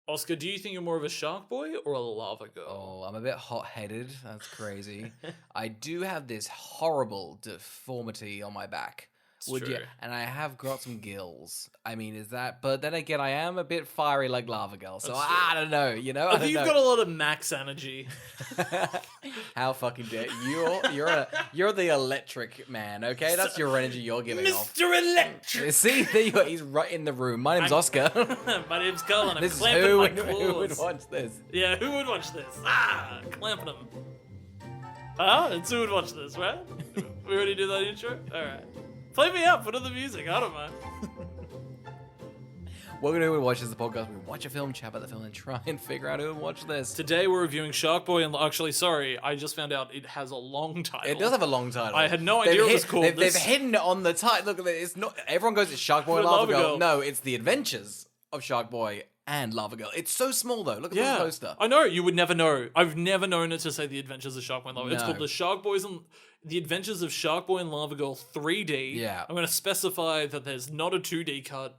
Oscar, do you think you're more of a shark boy or a lava girl? Oh, I'm a bit hot-headed. That's crazy. I do have this horrible deformity on my back. Would true. you? And I have got some gills. I mean, is that? But then again, I am a bit fiery like Lava Girl, so I don't know. You know, I think you've got a lot of max energy. How fucking dare you're the electric man? Okay, that's your energy you're giving off. Mr. Electric. See, there you go. He's right in the room. My name's Oscar. My name's Carl, and I'm This is clamping my claws. who would watch this? Yeah, who would watch this? Clamping them. It's who would watch this, right? We already did that intro? Alright. Play me up, put on the music, I don't mind. What we're going to do when we watch this podcast, we watch a film, chat about the film, and try and figure out who would watch this. Today we're reviewing Shark Boy, and actually, sorry, I just found out it has a long title. It does have a long title. I had no idea it was called They've hidden it on the title. Look, it's not. Everyone goes, it's Shark Boy and Lava Girl. No, it's The Adventures of Shark Boy and Lava Girl. It's so small though. Look at the poster. I know, you would never know. I've never known it to say The Adventures of Shark Boy and Lava Girl. It's No. called The Adventures of Shark Boy and Lava Girl 3D. Yeah. I'm going to specify that there's not a 2D cut.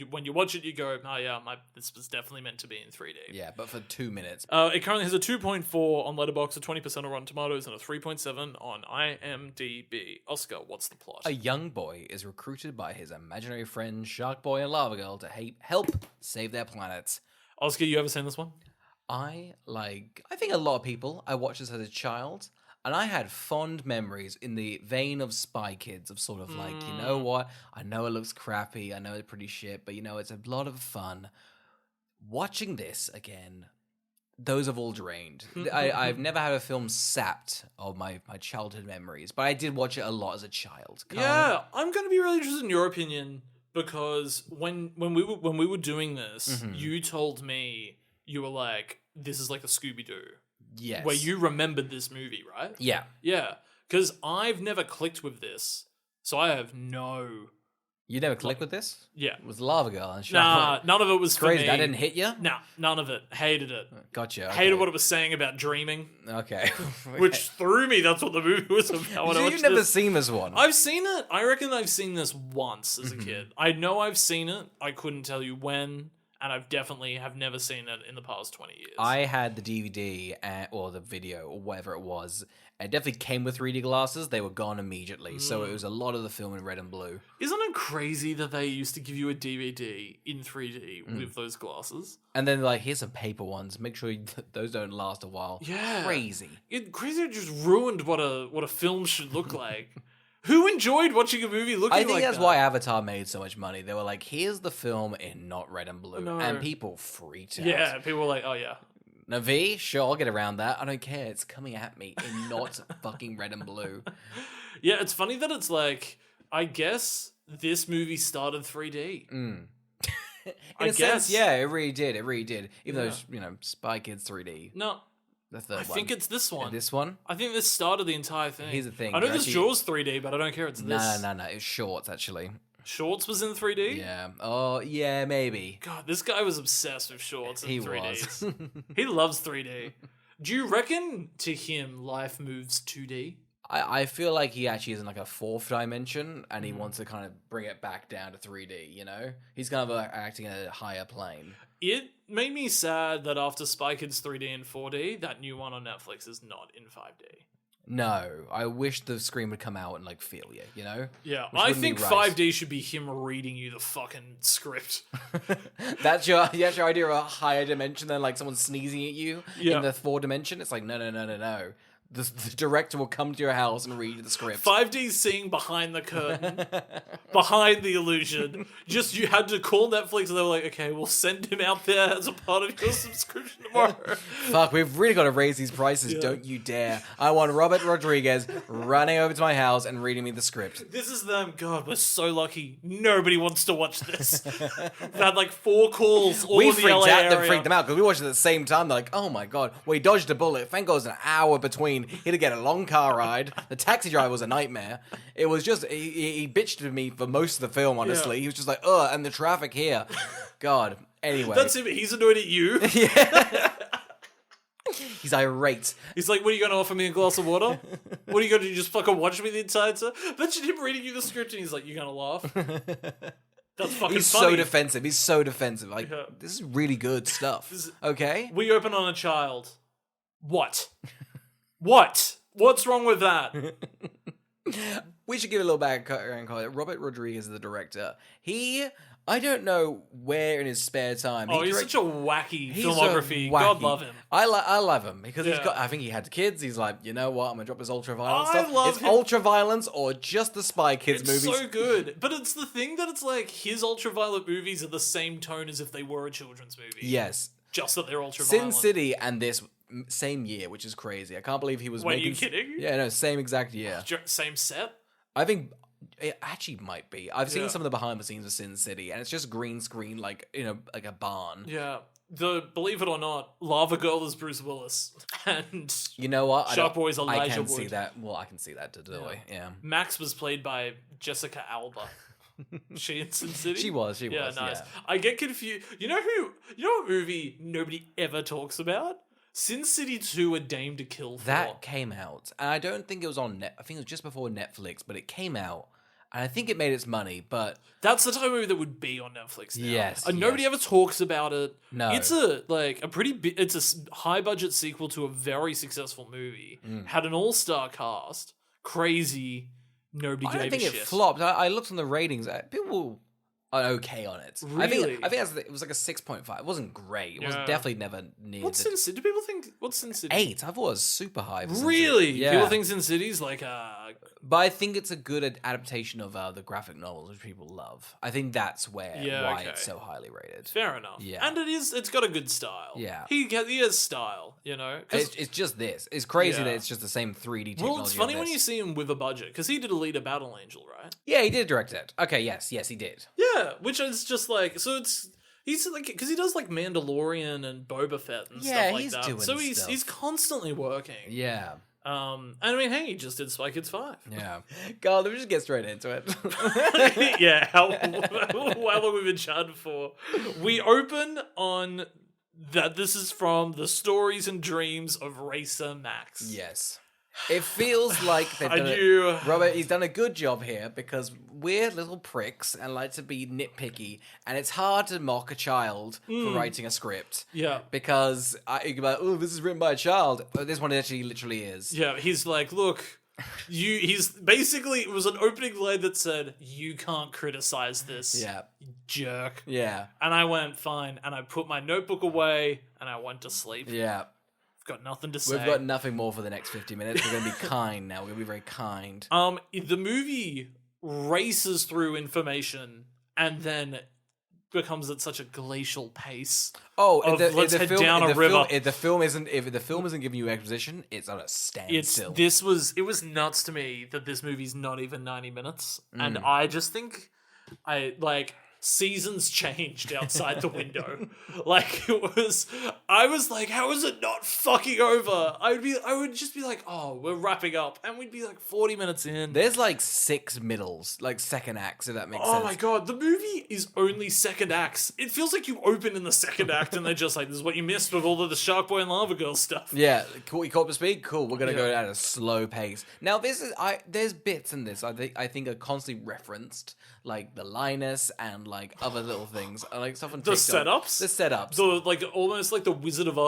When you watch it, you go, oh yeah, this was definitely meant to be in 3D. Yeah, but for 2 minutes. It currently has a 2.4 on Letterboxd, a 20% on Rotten Tomatoes, and a 3.7 on IMDb. Oscar, what's the plot? A young boy is recruited by his imaginary friends Shark Boy and Lava Girl to help save their planet. Oscar, you ever seen this one? I think a lot of people, I watched this as a child, and I had fond memories in the vein of Spy Kids, of sort of like, you know what, I know it looks crappy, I know it's pretty shit, but you know, it's a lot of fun. Watching this again, those have all drained. I've never had a film sapped of my childhood memories, but I did watch it a lot as a child. Yeah, I'm going to be really interested in your opinion, because when we were doing this, you told me, you were like, this is like a Scooby-Doo. Yes. Where you remembered this movie, right? Yeah. Yeah. Because I've never clicked with this, so I have no... You never clicked with this? Yeah. It was Lava Girl and Nah, none of it was for crazy. me. That didn't hit you? Nah, none of it. Hated it. Gotcha. Okay. Hated what it was saying about dreaming. Okay. Which threw me. That's what the movie was about. When I watched You've never this. seen this one? I've seen it. I reckon I've seen this once as a kid. I know I've seen it. I couldn't tell you when. And I've definitely have never seen it in the past 20 years. I had the DVD or the video or whatever it was. It definitely came with 3D glasses. They were gone immediately. So it was a lot of the film in red and blue. Isn't it crazy that they used to give you a DVD in 3D with those glasses? And then like, here's some paper ones. Make sure those don't last a while. Yeah. Crazy. Crazy just ruined what a film should look like. Who enjoyed watching a movie looking like that? I think that's why Avatar made so much money. They were like, here's the film in not red and blue. No. And people freaked out. Yeah, people were like, oh yeah. Navi, sure, I'll get around that. I don't care. It's coming at me in not fucking red and blue. Yeah, it's funny that it's like, I guess this movie started 3D. In I a sense, guess. yeah, it really did. It really did. Even though, Spy Kids 3D. No, The third I one. think it's this one. This one? I think this started the entire thing. Here's the thing. I know They're this actually- Jaws 3D, but I don't care. It's this. No. It's shorts, actually. Shorts was in 3D? Yeah. Oh, yeah, maybe. God, this guy was obsessed with shorts in He 3D. was. He loves 3D. Do you reckon to him life moves 2D? I feel like he actually is in like a fourth dimension, and he wants to kind of bring it back down to 3D, you know? He's kind of acting at a higher plane. It made me sad that after Spy Kids 3D and 4D, that new one on Netflix is not in 5D. No, I wish the screen would come out and like feel you, you know? Yeah, Which I wouldn't be think right. 5D should be him reading you the fucking script. That's your idea of a higher dimension than like someone sneezing at you Yeah. in the 4 dimension? It's like, no. The director will come to your house and read the script. 5D seeing behind the curtain, behind the illusion. Just you had to call Netflix and they were like, okay, we'll send him out there as a part of your subscription tomorrow. Fuck, we've really got to raise these prices, don't you dare. I want Robert Rodriguez running over to my house and reading me the script. This is them. God, we're so lucky. Nobody wants to watch this. We've had like 4 calls all We in the freaked LA out area. and freaked them out because we watched it at the same time. They're like, oh my god, well, he dodged a bullet. Thank God it was an hour between. He had to get a long car ride. The taxi driver was a nightmare. It was just, he bitched at me for most of the film, honestly. Yeah. He was just like, ugh, and the traffic here. God. Anyway. That's him. He's annoyed at you. He's irate. He's like, what are you going to offer me a glass of water? What are you going to do? Just fucking watch me the entire time? Imagine him reading you the script and he's like, you going to laugh? That's fucking He's funny. He's so defensive. Like, this is really good stuff. Okay? We open on a child. What? What's wrong with that? We should give a little background. Robert Rodriguez is the director. I don't know where in his spare time. He's such a wacky filmography. God love him. I love him because I think he had kids. He's like, you know what? I'm gonna drop his ultra-violence stuff. Love it's him. ultra-violence or just the Spy Kids movies. It's so good. But it's the thing that it's like his ultraviolet movies are the same tone as if they were a children's movie. Yes. Just that they're ultraviolet. Sin City and this same year, which is crazy. I can't believe he was making... Wait, are you kidding? Yeah, no, same exact year. Same set? I think it actually might be. I've seen some of the behind the scenes of Sin City, and it's just green screen, like like a barn. Yeah. Believe it or not, Lava Girl is Bruce Willis, and you know what? Shark Boy's Elijah I can Wood. see that. Well, I can see that totally. Yeah. Max was played by Jessica Alba. She in Sin City? She was. Nice. Yeah. I get confused. You know what movie nobody ever talks about? Sin City 2: A Dame to Kill For. That came out, and I don't think it was on I think it was just before Netflix, but it came out, and I think it made its money. But that's the type of movie that would be on Netflix now. Yes, and nobody ever talks about it. No, it's it's a high budget sequel to a very successful movie. Had an all-star cast. Crazy. Nobody gave a shit. I don't think it flopped. I looked on the ratings. People are okay on it. Really? I think it was like a 6.5. It wasn't great. It was definitely never near. What's Sin City? Do people think what's Sin City? 8. I thought it was super high. Really? Yeah. People think Sin City's like But I think it's a good adaptation of the graphic novels, which people love. I think that's why it's so highly rated. Fair enough. Yeah. And it's got a good style. Yeah. He has style, It's just this. It's crazy that it's just the same 3D technology. Well, it's funny when you see him with a budget, because he did Alita Battle Angel, right? Yeah, he did direct it. Okay, yes, he did. Yeah, which is just like, so he's like, because he does like Mandalorian and Boba Fett and stuff like that. Doing so stuff. he's constantly working. Yeah. And I mean, hey, he just did Spy Kids 5. Yeah. God, let me just get straight into it. Yeah, how long have we been chatting for? We open on that this is from the stories and dreams of Racer Max. Yes. It feels like they've done Robert, he's done a good job here because we're little pricks and like to be nitpicky, and it's hard to mock a child for writing a script. Yeah. Because you're like, oh, this is written by a child. But this one actually literally is. Yeah, he's like, look, he's basically, it was an opening line that said, you can't criticize this. Yeah. You jerk. Yeah. And I went, fine. And I put my notebook away and I went to sleep. Yeah. Got nothing to say. We've got nothing more for the next 50 minutes. We're going to be kind now. We're going to be very kind. The movie races through information and then becomes at such a glacial pace. Let's head down a river. If the film isn't giving you exposition, it's on a standstill. It was nuts to me that this movie's not even 90 minutes. And I just think seasons changed outside the window. I was like, how is it not fucking over? I would just be like, oh, we're wrapping up, and we'd be like 40 minutes in. There's like 6 middles, like second acts, if that makes sense. Oh my god, the movie is only second acts. It feels like you open in the second act and they're just like, this is what you missed with all of the Shark Boy and Lava Girl stuff. Yeah, cool. You caught the speed? Cool. We're gonna go at a slow pace. Now there's bits in this I think are constantly referenced, like the Linus and like other little things, like stuff on The TikTok. setups? The setups. Almost like the Wizard of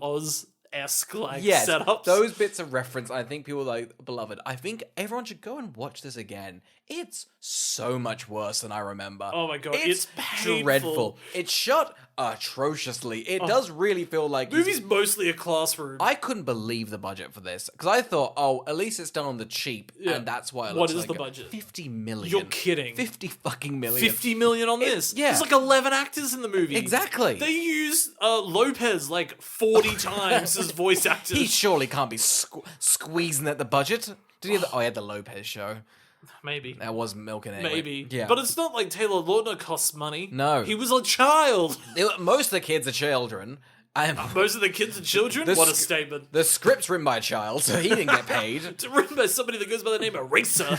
Oz-esque Yes, setups. those bits of reference, I think people like beloved. I think everyone should go and watch this again. It's so much worse than I remember. Oh my god, it's painful. Dreadful. It's shot atrociously. It does really feel like movie's mostly a classroom. I couldn't believe the budget for this because I thought, at least it's done on the cheap, and that's why. What is the budget? 50 million. You're kidding. 50 fucking million. 50 million on this. Yeah. There's like 11 actors in the movie. Exactly. They use Lopez like 40 times as voice actors. He surely can't be squeezing at the budget. Did he have he had the Lopez show. Maybe. That was milking it. Maybe. Yeah. But it's not like Taylor Lautner costs money. No. He was a child. Most of the kids are children. Most of the kids are children? What a statement. The script's written by a child, so he didn't get paid. It's written by somebody that goes by the name of Racer.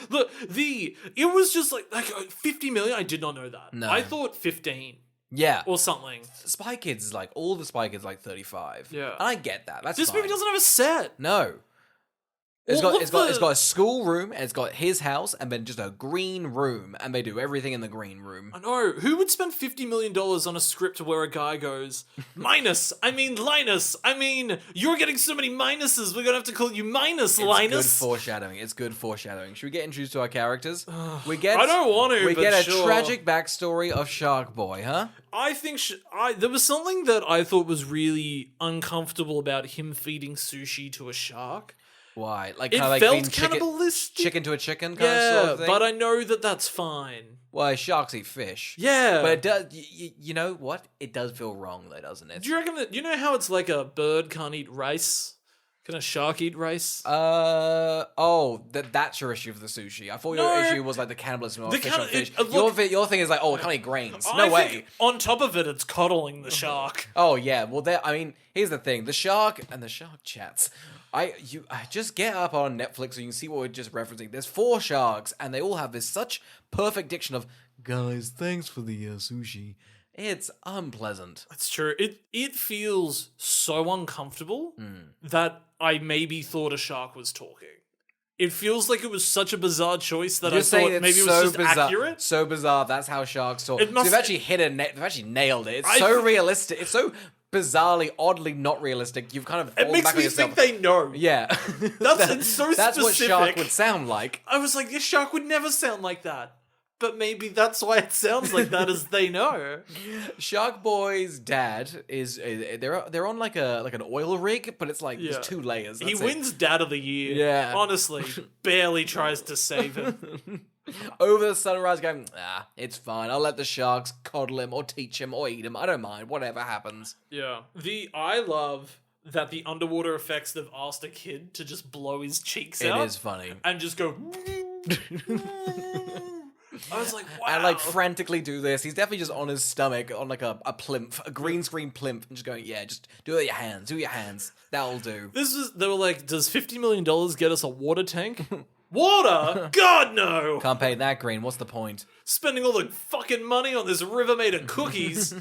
Look, it was just like 50 million. I did not know that. No. I thought 15. Yeah. Or something. Spy Kids is like, all the Spy Kids are like 35. Yeah. And I get that. That's This fine. movie doesn't have a set. No. It's got a school room, and it's got his house, and then just a green room, and they do everything in the green room. I know. Who would spend $50 million on a script where a guy goes, Linus, you're getting so many minuses, we're gonna have to call you Linus. It's good foreshadowing. Should we get introduced to our characters? I don't want to, We but get a sure. tragic backstory of Shark Boy, huh? I think there was something that I thought was really uncomfortable about him feeding sushi to a shark. Why? Like It kind of like felt being cannibalistic. chicken to a chicken kind of Yeah, sort of thing. but I know that that's fine. Well, sharks eat fish. Yeah. But it does. You know what? It does feel wrong, though, doesn't it? Do you reckon that, you know how it's like a bird can't eat rice? Can a shark eat rice? That's your issue for the sushi. I thought your issue was like the cannibalism of fish on fish. Your thing is like, it can't eat grains. No way. Think on top of it, it's coddling the shark. Oh yeah, well here's the thing: the shark and the shark chats. I just get up on Netflix so you can see what we're just referencing. There's 4 sharks, and they all have this such perfect diction of "Guys, thanks for the sushi." It's unpleasant. That's true. It feels so uncomfortable that I maybe thought a shark was talking. It feels like it was such a bizarre choice that I thought maybe it was just accurate. So bizarre. That's how sharks talk. They've actually they've actually nailed it. It's so realistic. It's so bizarrely, oddly not realistic. You've kind of it makes me think they know. Yeah, it's so that's specific. what shark would sound like. I was like, this shark would never sound like that. But maybe that's why it sounds like that, as they know. Shark Boy's dad is they're on like an oil rig, but it's like there's 2 layers. He wins Dad of the Year. Yeah, honestly, barely tries to save him. Over the sunrise, going, it's fine. I'll let the sharks coddle him or teach him or eat him. I don't mind. Whatever happens. Yeah, I love that the underwater effects they've asked a kid to just blow his cheeks out. It is funny and just go. I was like, wow. And like frantically do this. He's definitely just on his stomach on like a plinth, a green screen plinth, and just going, just do it with your hands. Do it with your hands. That'll do. They were like, does $50 million get us a water tank? Water? God, no. Can't pay that green. What's the point? Spending all the fucking money on this river made of cookies.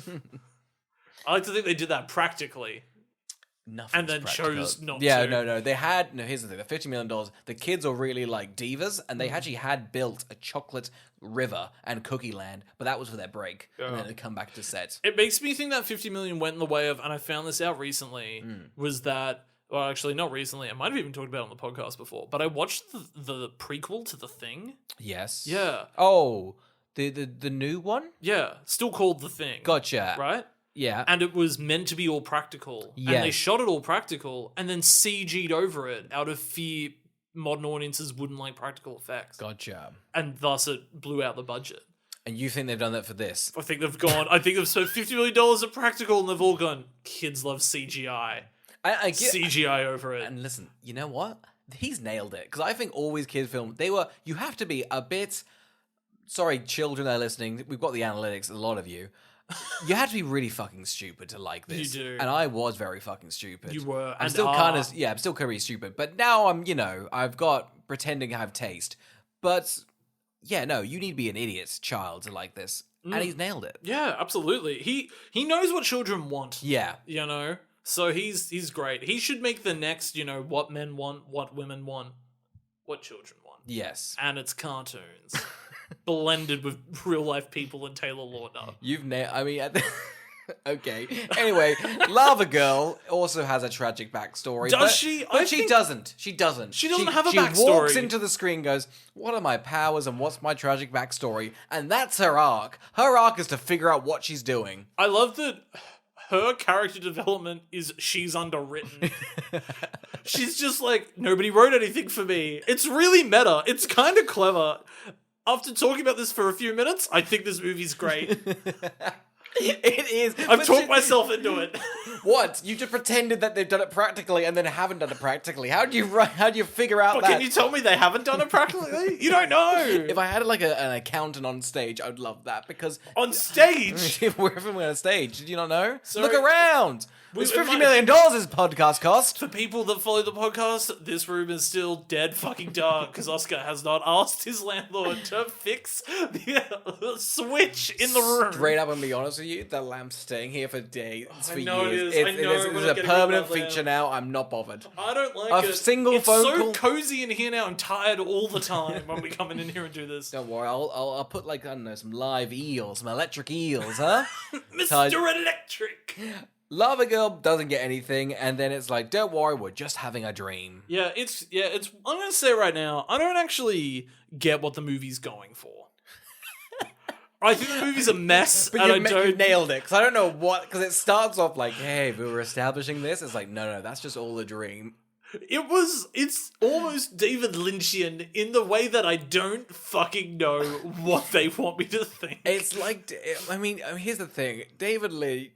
I like to think they did that practically. Nothing. And then chose not to. Yeah, no. They had here's the thing: the $50 million. The kids are really like divas, and they actually had built a chocolate river and cookie land, but that was for their break, and then they come back to set. It makes me think that 50 million went in the way of, and I found this out recently, was that. Well, actually, not recently. I might have even talked about it on the podcast before, but I watched the prequel to The Thing. Yes. Yeah. Oh, the new one. Yeah, still called The Thing. Gotcha. Right. Yeah. And it was meant to be all practical. Yes. And they shot it all practical and then CG'd over it out of fear modern audiences wouldn't like practical effects. Gotcha. And thus it blew out the budget. And you think they've done that for this? I think they've spent $50 million of practical and they've all gone, kids love CGI. I get CGI over it. And listen, you know what? He's nailed it. Because I think all these kids' films, you have to be a bit... Sorry, children that are listening. We've got the analytics, a lot of you. You had to be really fucking stupid to like this. You do. And I was very fucking stupid. You were. I'm still kind of, I'm still kind of stupid. But now I've got pretending to have taste. But yeah, no, you need to be an idiot child to like this. And he's nailed it. Yeah, absolutely. He knows what children want. Yeah. You know? So he's great. He should make the next, what men want, what women want, what children want. Yes. And it's cartoons. Blended with real life people and Taylor Lautner. Okay. Anyway, Lava Girl also has a tragic backstory. Does she? But she doesn't. She doesn't. She doesn't have a backstory. She walks into the screen and goes, what are my powers and what's my tragic backstory? And that's her arc. Her arc is to figure out what she's doing. I love that her character development is she's underwritten. She's just like, nobody wrote anything for me. It's really meta. It's kind of clever. After talking about this for a few minutes, I think this movie's great. It is. I've talked myself into it. What? You just pretended that they've done it practically and then haven't done it practically. How do you figure out that? Can you tell me they haven't done it practically? You don't know. If I had like an accountant on stage, I would love that because on stage, wherever we're on stage, did you not know? So, look around. It's $50 million this podcast cost. For people that follow the podcast, this room is still dead fucking dark because Oscar has not asked his landlord to fix the switch in the room. Straight up and be honest with you, the lamp's staying here for days, for years. is. I know. It's we're a not getting permanent rid of that feature now. I'm not bothered. I don't like A it. single it's phone so call- cozy in here now. I'm tired all the time when we come in here and do this. Don't worry, I'll put like, I don't know, some live eels, some electric eels, huh? Mr. Electric. Lava Girl doesn't get anything, and then it's like, don't worry, we're just having a dream. Yeah, it's. I'm gonna say right now, I don't actually get what the movie's going for. I think the movie's a mess, But and you nailed it, because I don't know what, because it starts off like, hey, we were establishing this. It's like, no, that's just all a dream. It's almost David Lynchian in the way that I don't fucking know what they want me to think. It's like, I mean, here's the thing. David Lynch,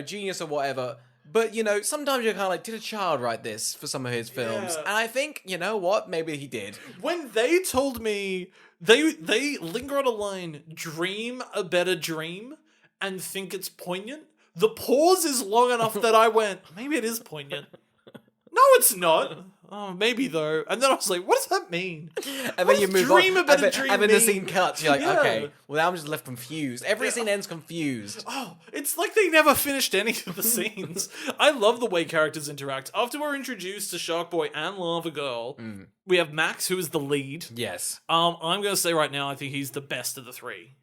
genius or whatever, but, sometimes you're kind of like, did a child write this for some of his films? Yeah. And I think, you know what, maybe he did. When they told me, they linger on a line, dream a better dream, and think it's poignant, the pause is long enough that I went, maybe it is poignant. No, it's not. Oh, maybe though. And then I was like, what does that mean? And What then you does move dream on. a better And dream then the mean? scene cuts. You're like, Yeah. okay, well, now I'm just left confused. Every scene ends confused. Oh, it's like they never finished any of the scenes. I love the way characters interact. After we're introduced to Shark Boy and Lava Girl, we have Max, who is the lead. Yes. I'm going to say right now, I think he's the best of the three.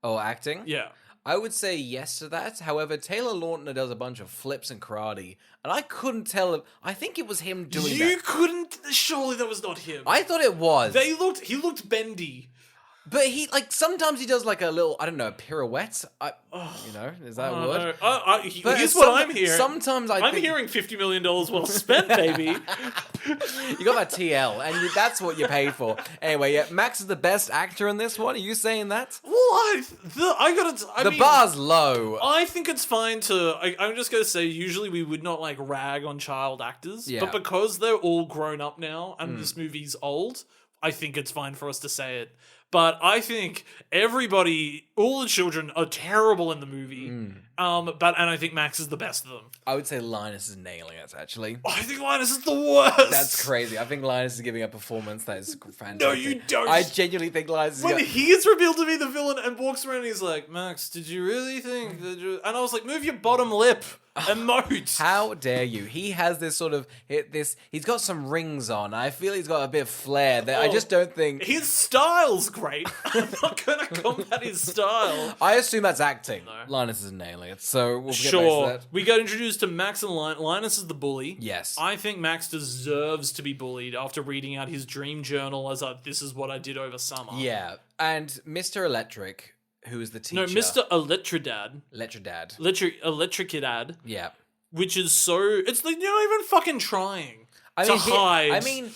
Oh, acting? Yeah. I would say yes to that. However, Taylor Lautner does a bunch of flips and karate, and I couldn't tell. I think it was him doing You that. couldn't. Surely that was not him. I thought it was. He looked bendy. But he, sometimes he does like a little, I don't know, a pirouette. Is that a word? But Here's what I'm hearing. Sometimes I'm think hearing $50 million well spent, baby. you got that TL, and that's what you paid for. Anyway, yeah, Max is the best actor in this one. Are you saying that? Well, I The mean, bar's low. I think it's fine to. I'm just gonna say. Usually, we would not like rag on child actors, Yeah. but because they're all grown up now and this movie's old, I think it's fine for us to say it. But I think all the children are terrible in the movie. And I think Max is the best of them. I would say Linus is nailing it, actually. I think Linus is the worst. That's crazy. I think Linus is giving a performance that is fantastic. No, you don't. I genuinely think Linus is When he is revealed to be the villain and walks around and he's like, Max, did you really think that you... And I was like, move your bottom lip. Emote. How dare you? He has this sort of he's got some rings on. I feel he's got a bit of flair that I just don't think. His style's great. I'm not gonna combat his style. I assume that's acting. No. Linus is nailing it, so we'll get back to Sure. that. We got introduced to Max and Linus is the bully. Yes. I think Max deserves to be bullied after reading out his dream journal as this is what I did over summer. Yeah, and Mr. Electric, who is the teacher. No, Mr. Electrodad. Electrodad. Electricadad. Yeah. Which is so... It's like you're not even fucking trying to mean, hide.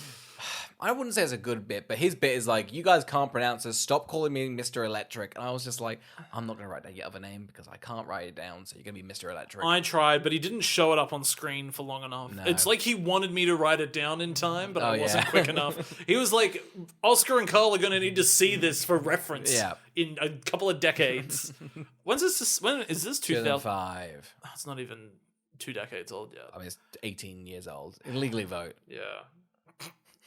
I wouldn't say it's a good bit, but his bit is like, you guys can't pronounce this, stop calling me Mr. Electric. And I was just like, I'm not going to write down your other name because I can't write it down, so you're going to be Mr. Electric. I tried, but he didn't show it up on screen for long enough. No. It's like he wanted me to write it down in time, but I wasn't yeah. quick enough. He was like, Oscar and Carl are going to need to see this for reference in a couple of decades. When is this 2000? 2005. Oh, it's not even 2 decades old yet. I mean, it's 18 years old. Illegally vote. Yeah.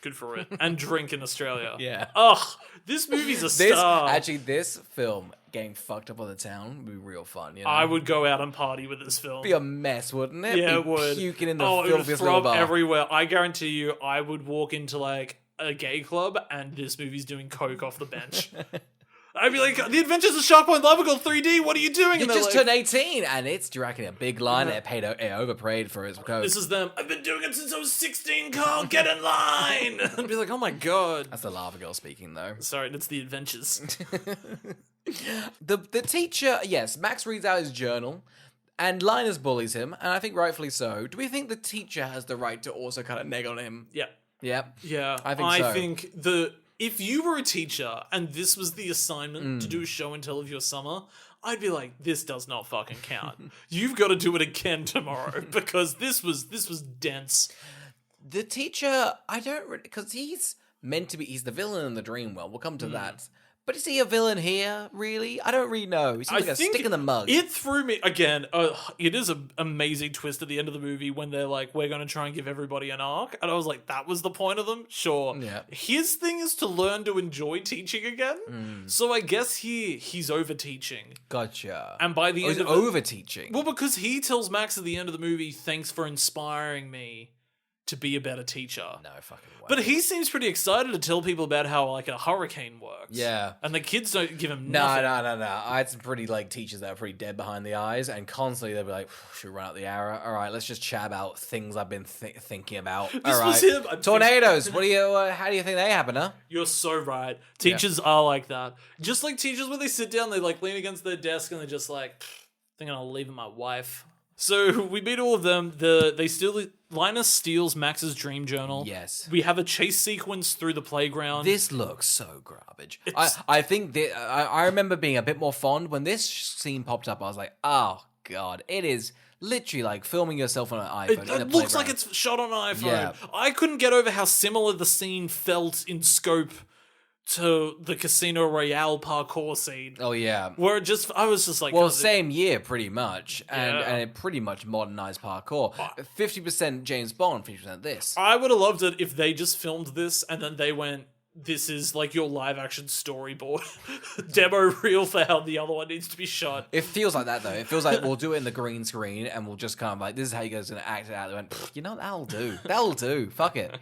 Good for it. And drink in Australia. Yeah. Ugh, this movie's a star. This film, getting fucked up on the town, would be real fun. I would go out and party with this film. Be a mess, wouldn't it? Yeah, Be it would. Puking in the it would filthiest little throb bar. everywhere. I guarantee you, I would walk into like a gay club and this movie's doing coke off the bench. I'd be like, The Adventures of Shark Boy and Lava Girl 3D, what are you doing? You And they're just like, turned 18, and it's directing a big line. It overpaid for his coke. this is them. I've been doing it since I was 16, Carl, get in line! I'd be like, oh my god. That's the Lava Girl speaking, though. Sorry, it's The Adventures. The teacher, yes, Max reads out his journal, and Linus bullies him, and I think rightfully so. Do we think the teacher has the right to also kind of neg on him? Yeah. Yeah. Yeah. I think so. I think if you were a teacher and this was the assignment to do a show and tell of your summer, I'd be like, this does not fucking count. You've got to do it again tomorrow because this was dense. The teacher, I don't really, because he's meant to be, he's the villain in the dream world. We'll come to that. But is he a villain here, really? I don't really know. He seems like a stick in the mud. It threw me again. It is an amazing twist at the end of the movie when they're like, "We're going to try and give everybody an arc," and I was like, "That was the point of them." Sure. Yeah. His thing is to learn to enjoy teaching again. So I guess he's over teaching. Gotcha. And by the end he's of over teaching. well, because he tells Max at the end of the movie, "Thanks for inspiring me to be a better teacher." No fucking way. But he seems pretty excited to tell people about how like a hurricane works. Yeah. And the kids don't give him No. nothing. I had some pretty teachers that are pretty dead behind the eyes, and constantly they'd be like, "Should we run out the hour? All right, let's just chat about things I've been thinking about." All right, was him. tornadoes. What do you? How do you think they happen, huh? You're so right. Teachers are like that. Just like teachers when they sit down, they like lean against their desk and they're just like, "Think I'll leave my wife." So we beat all of them. Linus steals Max's dream journal. Yes. We have a chase sequence through the playground. This looks so garbage. I think that I remember being a bit more fond when this scene popped up. I was like, oh god, it is literally like filming yourself on an iPhone. It looks like it's shot on an iPhone. Yeah. I couldn't get over how similar the scene felt in scope to the Casino Royale parkour scene. Oh yeah. Where I was just like, Well, God, same year, pretty much, and Yeah. it pretty much modernized parkour. 50% James Bond, 50% this. I would have loved it if they just filmed this and then they went, "This is like your live action storyboard demo reel for how the other one needs to be shot." It feels like that though. It feels like we'll do it in the green screen, and we'll just kind of like, this is how you guys are gonna act it out. They went, you know, that'll do. That'll do. Fuck it.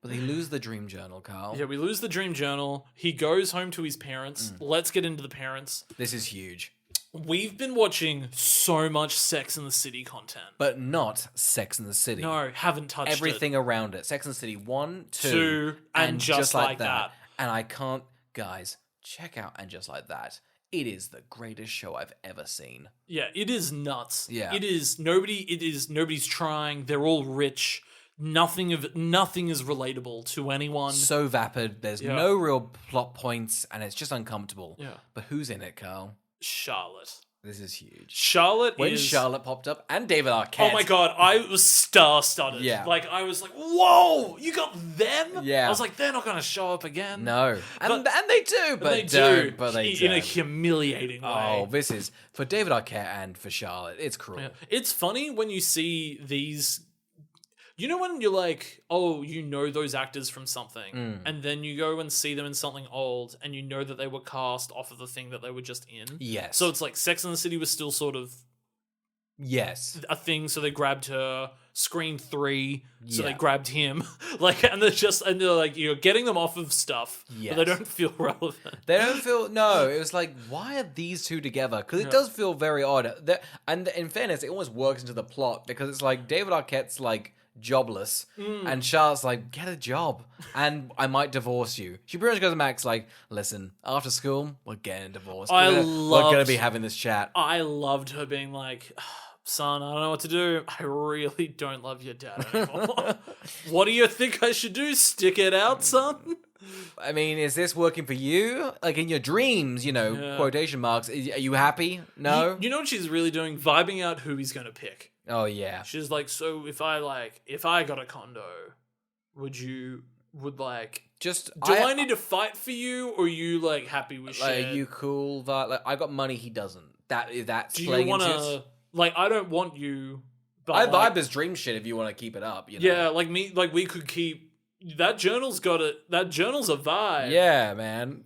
But they lose the dream journal, Carl. Yeah, we lose the dream journal. He goes home to his parents. Let's get into the parents. This is huge. We've been watching so much Sex and the City content. But not Sex and the City. No, haven't touched Everything around it. Sex and the City 1, 2, Two, and Just Like That. And I can't, guys, check out And Just Like That. It is the greatest show I've ever seen. Yeah, it is nuts. Yeah. It is nobody's trying. They're all rich. Nothing is relatable to anyone. So vapid. There's no real plot points, and it's just uncomfortable. Yeah. But who's in it, Carl? Charlotte. This is huge. Charlotte When is... Charlotte popped up, and David Arquette. Oh my god, I was star-studded. Yeah. Like, I was like, whoa, you got them? Yeah. I was like, they're not going to show up again. No. And they do, but They don't. do. But they In a don't. humiliating way. Oh, this is, for David Arquette and for Charlotte, it's cruel. Yeah. It's funny when you see these... You know when you're like, oh, you know those actors from something, and then you go and see them in something old, and you know that they were cast off of the thing that they were just in? Yes. So it's like Sex and the City was still sort of Yes. a thing, so they grabbed her. Scream 3, so they Yeah. grabbed him. And they're like, you're getting them off of stuff, but Yes. they don't feel relevant. They don't feel, no, it was like, why are these two together? Because it does feel very odd. And in fairness, it almost works into the plot, because it's like, David Arquette's like, jobless, and Charlotte's like, get a job, and I might divorce you. She pretty much goes to Max like, listen, after school, we're getting divorced. We're gonna be having this chat. I loved her being like, son, I don't know what to do. I really don't love your dad anymore. What do you think I should do? Stick it out, son? I mean, is this working for you? Like in your dreams, quotation marks. Are you happy? No? You know what she's really doing? Vibing out who he's going to pick. Oh, yeah. She's like, so if I got a condo, would Just, do I need to fight for you, or are you like happy with shit? Are you cool? Like, I got money, he doesn't. That's do playing you want into to, it. like, I don't want you, but I like, vibe this dream shit if you want to keep it up, yeah, like me, like we could keep, that journal's got it, that journal's a vibe. Yeah, man.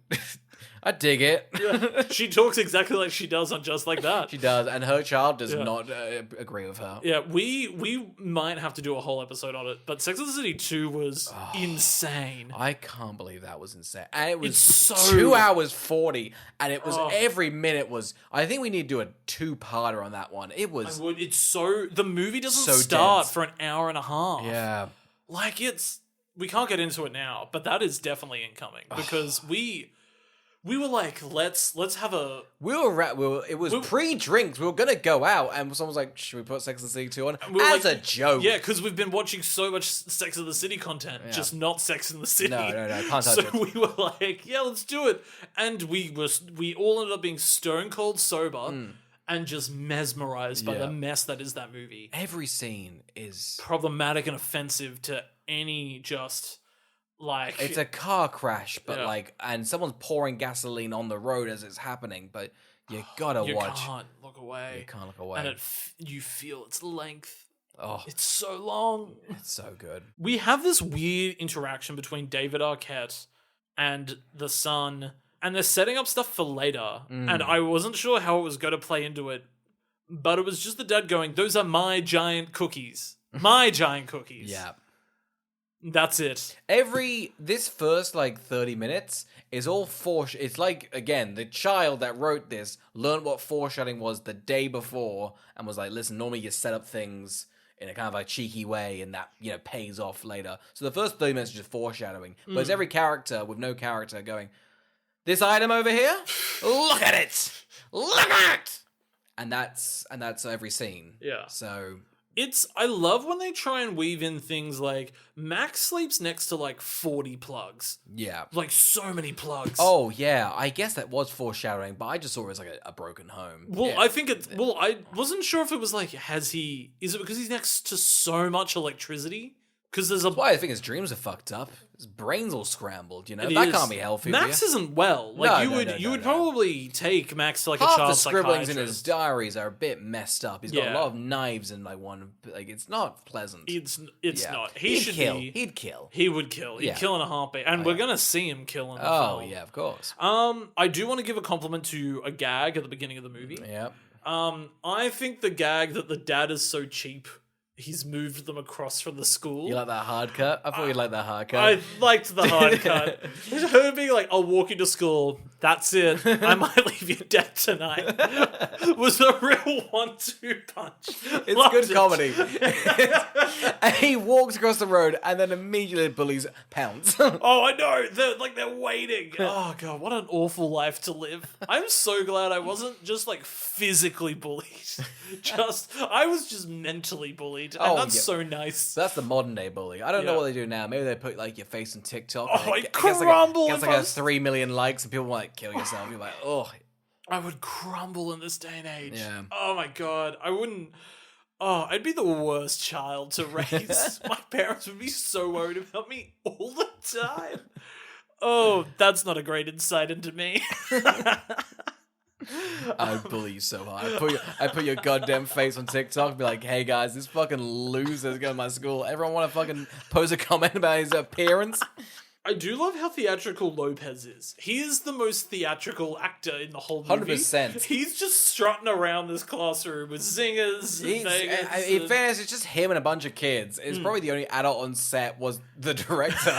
I dig it. Yeah. She talks exactly like she does on Just Like That. She does, and her child does Yeah. not agree with her. Yeah, we might have to do a whole episode on it, but Sex and the City 2 was insane. I can't believe that was insane. And it was It's so- 2 hours 40, and it was Oh. every minute was. I think we need to do a 2-parter on that one. It was. The movie doesn't So start dense. for an hour and a half. Yeah. Like we can't get into it now, but that is definitely incoming because we were like, let's have a. It was pre-drinks. We were gonna go out, and someone was like, "Should we put Sex and the City 2 on?" We were As like- a joke. Yeah, because we've been watching so much Sex and the City content, just not Sex and the City. No, can't touch so it. we were like, yeah, let's do it, and we all ended up being stone cold sober and just mesmerized by Yeah. the mess that is that movie. Every scene is. Problematic and offensive to any just Like It's a car crash, but Yeah. and someone's pouring gasoline on the road as it's happening, but you gotta watch. You can't look away. You can't look away. And you feel its length. Oh, It's so long. it's so good. We have this weird interaction between David Arquette and the son, and they're setting up stuff for later. And I wasn't sure how it was going to play into it, but it was just the dad going, "Those are my giant cookies. My giant cookies." Yeah. That's it. This first 30 minutes is all it's like, again, the child that wrote this learned what foreshadowing was the day before and was like, listen, normally you set up things in a kind of cheeky way and that, pays off later. So the first 30 minutes is just foreshadowing. But it's every character with no character going, this item over here, look at it! Look at it! And that's every scene. Yeah. So I love when they try and weave in things like Max sleeps next to 40 plugs. yeah. So many plugs. Oh, yeah. I guess that was foreshadowing, but I just saw it as a broken home. Well, Yeah. I think I wasn't sure if it was is it because he's next to so much electricity? Because there's Why I think his dreams are fucked up. His brain's all scrambled, It That is. can't be healthy. Max isn't well. You would probably take Max to a Half child the scribblings psychiatrist. in his diaries are a bit messed up. He's got Yeah. a lot of knives in one. It's not pleasant. It's Yeah. not. He'd Should kill. be. He'd kill. He would kill. He'd Yeah. kill in a heartbeat, and we're gonna see him kill in the Oh film. yeah, of course. I do want to give a compliment to a gag at the beginning of the movie. Yeah. I think the gag that the dad is so cheap, he's moved them across from the school. You like that hard cut? I thought you liked that hard cut. I liked the hard cut. Her being like, I'll walk you to school. That's it. I might leave you dead tonight. Was a real 1-2 punch. It's Loved good it. comedy. And he walks across the road and then immediately bullies pounce. Oh, I know. They're waiting. Oh god, what an awful life to live. I'm so glad I wasn't just physically bullied. I was just mentally bullied. And Oh, that's yeah. so nice. That's the modern day bully. I don't know Yeah. what they do now. Maybe they put your face on TikTok. Oh, and I'd it gets crumble gets if I was- 3 million likes and people want kill yourself. You're like, oh. I would crumble in this day and age. Yeah. Oh my god. I wouldn't. Oh, I'd be the worst child to raise. My parents would be so worried about me all the time. Oh, that's not a great insight into me. I would bully you so hard. I put your goddamn face on TikTok and be like, hey guys, this fucking loser's going to my school. Everyone want to fucking post a comment about his appearance? I do love how theatrical Lopez is. He is the most theatrical actor in the whole movie. 100%. He's just strutting around this classroom with zingers and Vegas. In fairness, it's just him and a bunch of kids. It's probably the only adult on set was the director.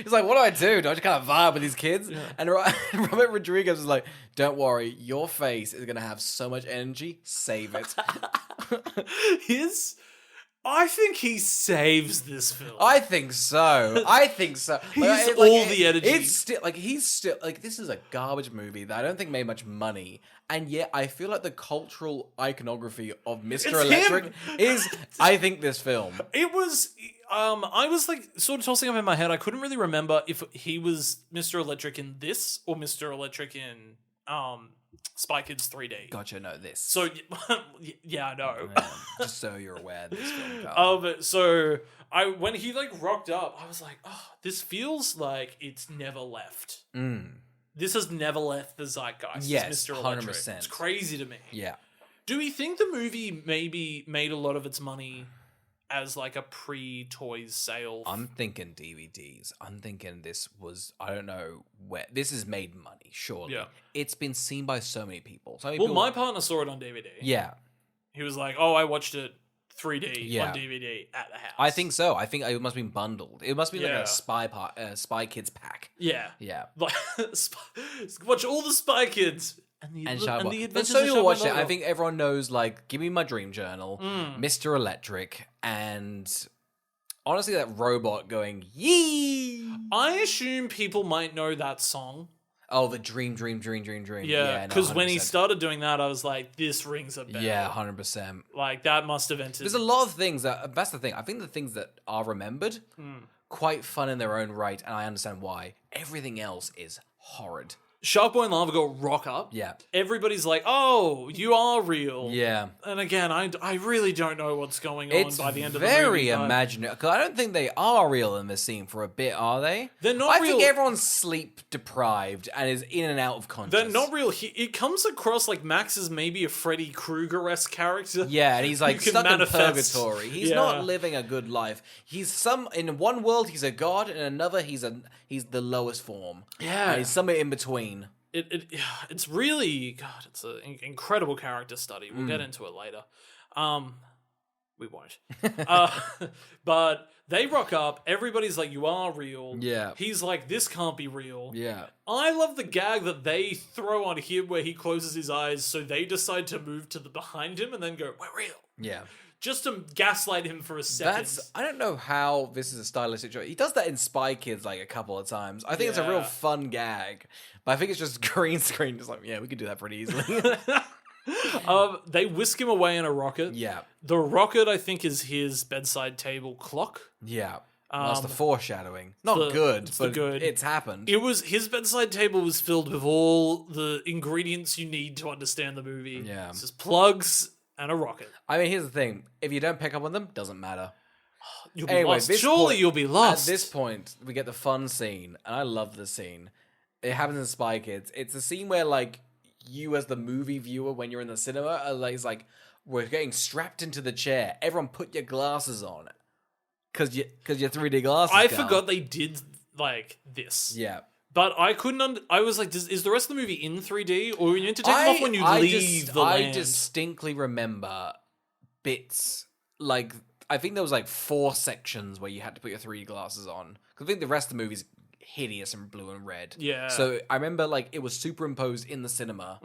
He's like, what do I do? Do I just kind of vibe with these kids? Yeah. And Robert Rodriguez was like, don't worry, your face is going to have so much energy. Save it. I think he saves this film. I think so. He's all the energy. It's still this is a garbage movie that I don't think made much money, and yet I feel like the cultural iconography of Mr. It's Electric him. is, I think, this film. It was. I was sort of tossing up in my head. I couldn't really remember if he was Mr. Electric in this or Mr. Electric in Spy Kids 3D. Gotcha. No, this. So yeah, I know. Yeah, just so you're aware, this film. Carl. But so when he rocked up, I was like, oh, this feels like it's never left. This has never left the zeitgeist. Yes, Mr. Electric. 100%. It's crazy to me. Yeah. Do we think the movie maybe made a lot of its money as a pre-toys sale? I'm thinking DVDs. I'm thinking this was, I don't know where, this has made money, surely. Yeah. It's been seen by so many people. My partner saw it on DVD. Yeah. He was like, oh, I watched it 3D Yeah. on DVD at the house. I think so. I think it must have been bundled. It must be like Yeah. a Spy Kids pack. Yeah. Yeah. Watch all the Spy Kids. And the But Adventures so of you'll watch it. Shabba-Dabba. I think everyone knows, Give Me My Dream Journal, Mr. Electric, and honestly, that robot going, yee! I assume people might know that song. Oh, the dream. Yeah, because when he 100%. started doing that, I was like, this rings a bell. Yeah, 100%. That must have entered. There's a lot of things that's the thing. I think the things that are remembered, quite fun in their own right, and I understand why. Everything else is horrid. Shark Boy and Lava Girl rock up. Yeah. Everybody's like, "Oh, you are real." Yeah. And again, I really don't know what's going on It's by the end of the very movie. but imaginative. Because I don't think they are real in this scene for a bit, are they? They're not I real. think everyone's sleep deprived and is in and out of consciousness. They're not real. It comes across like Max is maybe a Freddy Krueger-esque character. Yeah, and he's like can stuck manifest. in purgatory. He's Yeah. not living a good life. In one world he's a god, in another he's the lowest form. Yeah. And he's somewhere in between. It's really God. It's an incredible character study. We'll get into it later. We won't. But they rock up. Everybody's like, "You are real." Yeah. He's like, "This can't be real." Yeah. I love the gag that they throw on him where he closes his eyes, so they decide to move to the behind him and then go, "We're real." Yeah. Just to gaslight him for a second. I don't know how this is a stylistic choice. He does that in Spy Kids like a couple of times. I think it's a real fun gag, but I think it's just green screen. Just like, yeah, we could do that pretty easily. They whisk him away in a rocket. Yeah. The rocket, I think, is his bedside table clock. Yeah. Well, that's the foreshadowing. Not good, but it's happened. His bedside table was filled with all the ingredients you need to understand the movie. Yeah. It's just plugs and a rocket. I mean, here's the thing. If you don't pick up on them, doesn't matter. You'll be lost. Surely you'll be lost. At this point, we get the fun scene, and I love the scene. It happens in Spy Kids. It's a scene where, like, you as the movie viewer, when you're in the cinema, it's like, we're getting strapped into the chair. Everyone put your glasses on. Because your 3D glasses I go. forgot they did, like, this. Yeah. But I couldn't... I was like, is the rest of the movie in 3D? Or are you meant to take them off when you leave the land? I distinctly remember bits, like, I think there was like 4 sections where you had to put your 3D glasses on. Because I think the rest of the movie's hideous in blue and red. Yeah. So I remember, like, it was superimposed in the cinema.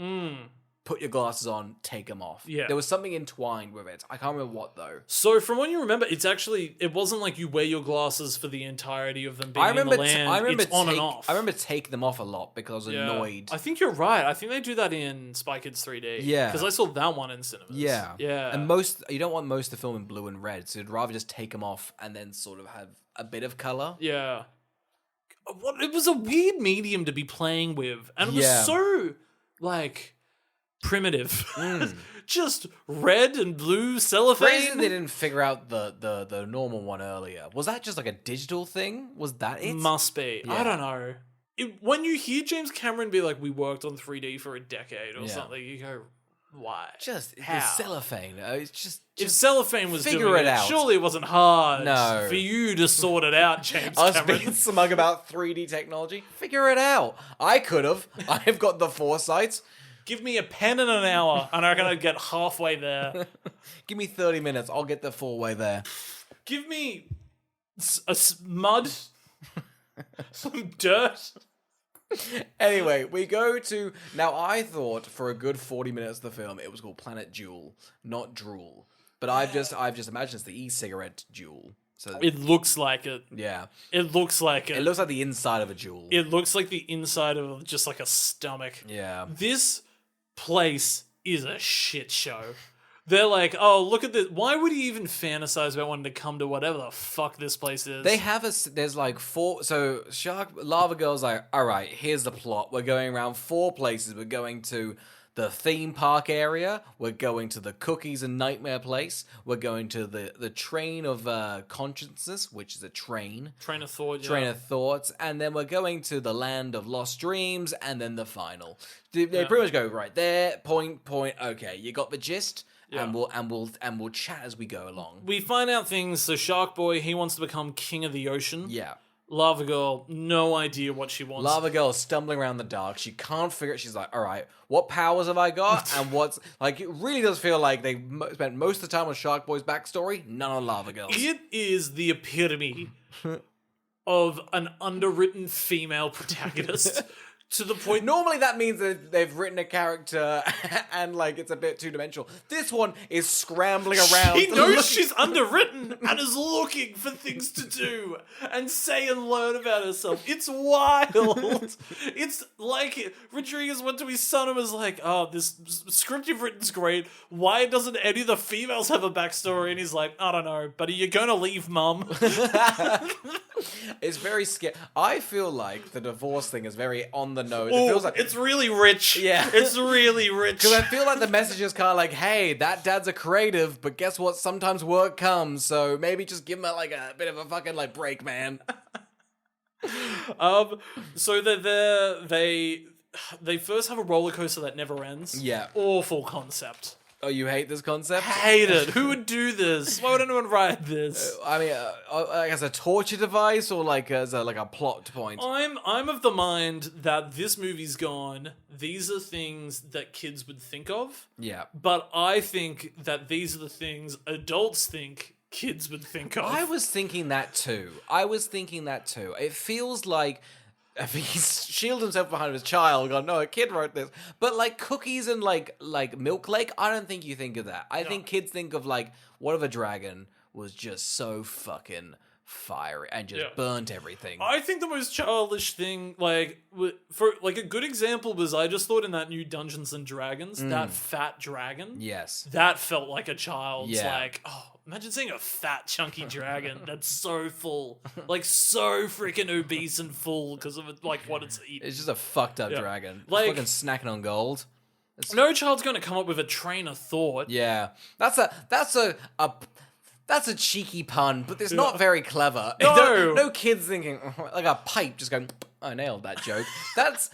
Put your glasses on, take them off. Yeah. There was something entwined with it. I can't remember what, though. So from what you remember, it wasn't like you wear your glasses for the entirety of them being in the land. It's on and off. I remember taking them off a lot because I was annoyed. I think you're right. I think they do that in Spy Kids 3D. Yeah. Because I saw that one in cinemas. Yeah. Yeah. And you don't want most of the film in blue and red, so you'd rather just take them off and then sort of have a bit of color. Yeah. It was a weird medium to be playing with. And it was so, like, primitive. Just red and blue cellophane. Crazy they didn't figure out the normal one earlier. Was that just like a digital thing? Was that it? Must be. Yeah. I don't know. When you hear James Cameron be like, "We worked on 3D for a decade" or something, you go, why? Just how? the cellophane. It's just If cellophane was figure doing it out. surely it wasn't hard No. for you to sort it out, James I was Cameron. being smug about 3D technology. Figure it out. I could have. I've got the foresight. Give me a pen and an hour, and I'm gonna get halfway there. Give me 30 minutes. I'll get the full way there. Give me mud, some dirt. Anyway, we go to... Now, I thought for a good 40 minutes of the film, it was called Planet Jewel, not Drool. But I've just imagined it's the e-cigarette Jewel. So It looks like it. yeah. It looks like it. It looks like the inside of a jewel. It looks like the inside of just like a stomach. Yeah. This place is a shit show. They're like, "Oh, look at this. Why would he even fantasize about wanting to come to whatever the fuck this place is?" They have there's like 4, so Lava Girl's like, all right, here's the plot. We're going around 4 places. We're going to the theme park area. We're going to the Cookies and Nightmare place. We're going to the Train of Consciousness, which is a train. Train of thought. Train of Thoughts. And then we're going to the Land of Lost Dreams, and then the final. They pretty much go, right there, point, okay, you got the gist? Yeah. And we'll chat as we go along. We find out things. So Shark Boy, he wants to become king of the ocean. Yeah. Lava Girl, no idea what she wants. Lava Girl is stumbling around the dark. She can't figure it. She's like, all right, what powers have I got? And what's... Like, it really does feel like they spent most of the time on Shark Boy's backstory, none on Lava Girl's. It is the epitome of an underwritten female protagonist. To the point... Normally that means that they've written a character and, like, it's a bit two-dimensional. This one is scrambling around. She knows she's underwritten and is looking for things to do and say and learn about herself. It's wild. It's like Rodriguez went to his son and was like, "Oh, this script you've written's great. Why doesn't any of the females have a backstory?" And he's like, "I don't know, but are you going to leave, mum?" It's very scary. I feel like the divorce thing is very on the nose. It Ooh, feels like it's really rich. Yeah. It's really rich. because I feel like the message is kind of like, hey, that dad's a creative, but guess what? Sometimes work comes, so maybe just give him a bit of a fucking break, man. So they first have a roller coaster that never ends. Yeah. Awful concept. Oh, you hate this concept? Hate it. Who would do this? Why would anyone write this? I mean, as a torture device or as a plot point? I'm of the mind that this movie's gone. These are things that kids would think of, Yeah. but I think that these are the things adults think kids would think of. I was thinking that too. It feels like he's shielded himself behind his child, going, no, a kid wrote this. But cookies and like Milk Lake, I don't think you think of that. I think kids think of what if a dragon was just so fucking fiery and just burnt everything. I think the most childish thing, for a good example was I just thought in that new Dungeons and Dragons, that fat dragon. Yes. That felt like a child's Yeah. imagine seeing a fat chunky dragon that's so full. So freaking obese and full because of what it's eating. It's just a fucked up dragon. It's fucking snacking on gold. No child's gonna come up with a train of thought. Yeah. That's a cheeky pun, but it's not very clever. No. No kid's thinking like a pipe just going, I nailed that joke. That's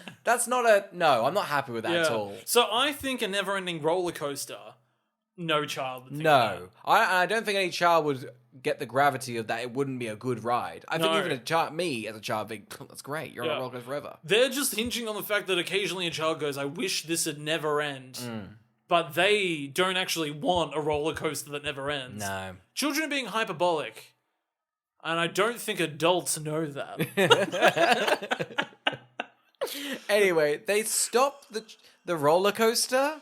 not a no, I'm not happy with that at all. So I think a never-ending roller coaster, no child would think No. of I don't think any child would get the gravity of that. It wouldn't be a good ride. I think No. even me as a child think, that's great, you're on Yeah. a roller coaster forever. They're just hinging on the fact that occasionally a child goes, I wish this would never end. But they don't actually want a roller coaster that never ends. No. Children are being hyperbolic. And I don't think adults know that. Anyway, they stopped the roller coaster.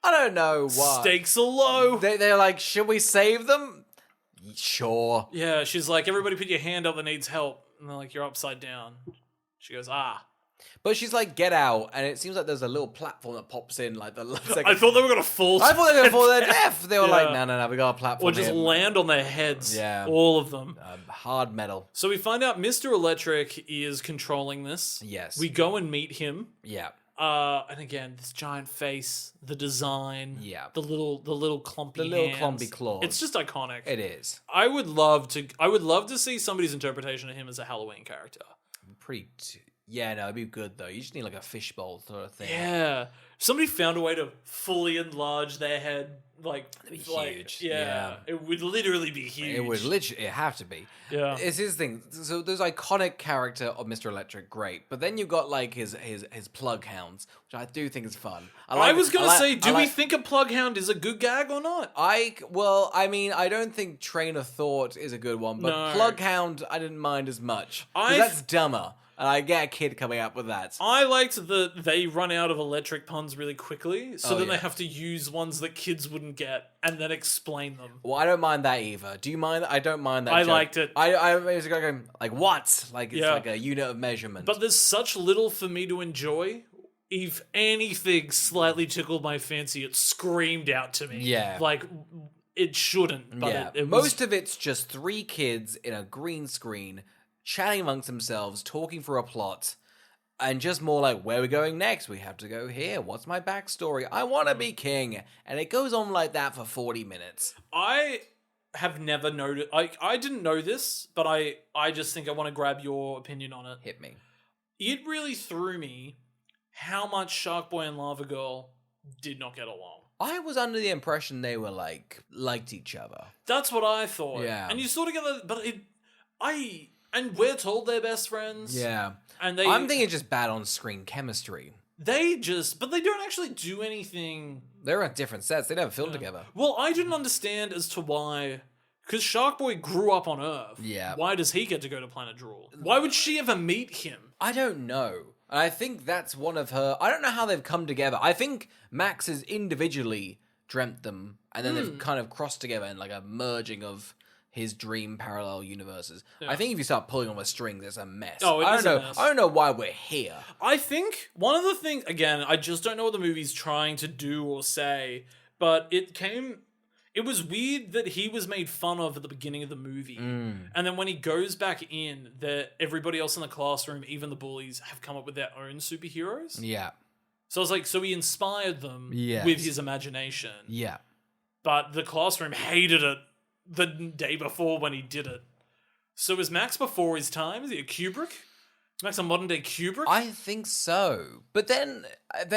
I don't know why. Stakes are low. They're like, should we save them? Sure. Yeah, she's like, everybody put your hand up that needs help. And they're like, you're upside down. She goes, But she's like, get out, and it seems like there's a little platform that pops in the second. I thought they were going to fall. I thought they were going to fall to their death. They were Yeah. like, no, we got a platform Or just here. land on their heads. Yeah. All of them. Hard metal. So we find out Mr. Electric is controlling this. Yes. We go and meet him. Yeah. And again, this giant face, the design, Yeah. the little clumpy The little hands. clumpy claws. It's just iconic. It is. I would love to see somebody's interpretation of him as a Halloween character. Yeah, no, it'd be good though. You just need a fishbowl sort of thing. Yeah. If somebody found a way to fully enlarge their head, That'd be huge. Yeah, it would literally be huge. It would literally have to be. Yeah. It's his thing. So there's iconic character of Mr. Electric, great. But then you've got his plug hounds, which I do think is fun. I was gonna say, do we think a plug hound is a good gag or not? I don't think Train of Thought is a good one, but No. Plug Hound I didn't mind as much. 'Cause that's dumber. And I get a kid coming up with that. I liked that they run out of electric puns really quickly, so then yeah. they have to use ones that kids wouldn't get and then explain them. Well, I don't mind that either. Do you mind that? I don't mind that I joke. liked it. I was going, what? It's Yeah. like a unit of measurement. But there's such little for me to enjoy. If anything slightly tickled my fancy, it screamed out to me. Yeah. It shouldn't, but yeah. it was... Most of it's just three kids in a green screen chatting amongst themselves, talking for a plot, and just more like, where are we going next? We have to go here. What's my backstory? I want to be king. And it goes on like that for 40 minutes. I have never noticed... I didn't know this, but I just think I want to grab your opinion on it. Hit me. It really threw me how much Shark Boy and Lava Girl did not get along. I was under the impression they were liked each other. That's what I thought. Yeah. And you sort of get that, but and we're told they're best friends. Yeah. And I'm thinking just bad on-screen chemistry. but they don't actually do anything. They're on different sets. They never filmed together. Well, I didn't understand as to why, because Shark Boy grew up on Earth. Yeah. Why does he get to go to Planet Drool? Why would she ever meet him? I don't know. And I think that's one of her... I don't know how they've come together. I think Max has individually dreamt them, and then they've kind of crossed together in a merging of his dream parallel universes. Yeah. I think if you start pulling on the strings, it's a mess. Oh, I is don't a know. mess. I don't know why we're here. I think one of the things, again, I just don't know what the movie's trying to do or say, but it It was weird that he was made fun of at the beginning of the movie. Mm. And then when he goes back in, that everybody else in the classroom, even the bullies, have come up with their own superheroes. Yeah. So I was like, so he inspired them Yes. with his imagination. Yeah. But the classroom hated it the day before when he did it. So is Max before his time? Is he a Kubrick? Is Max a modern day Kubrick? I think so. But then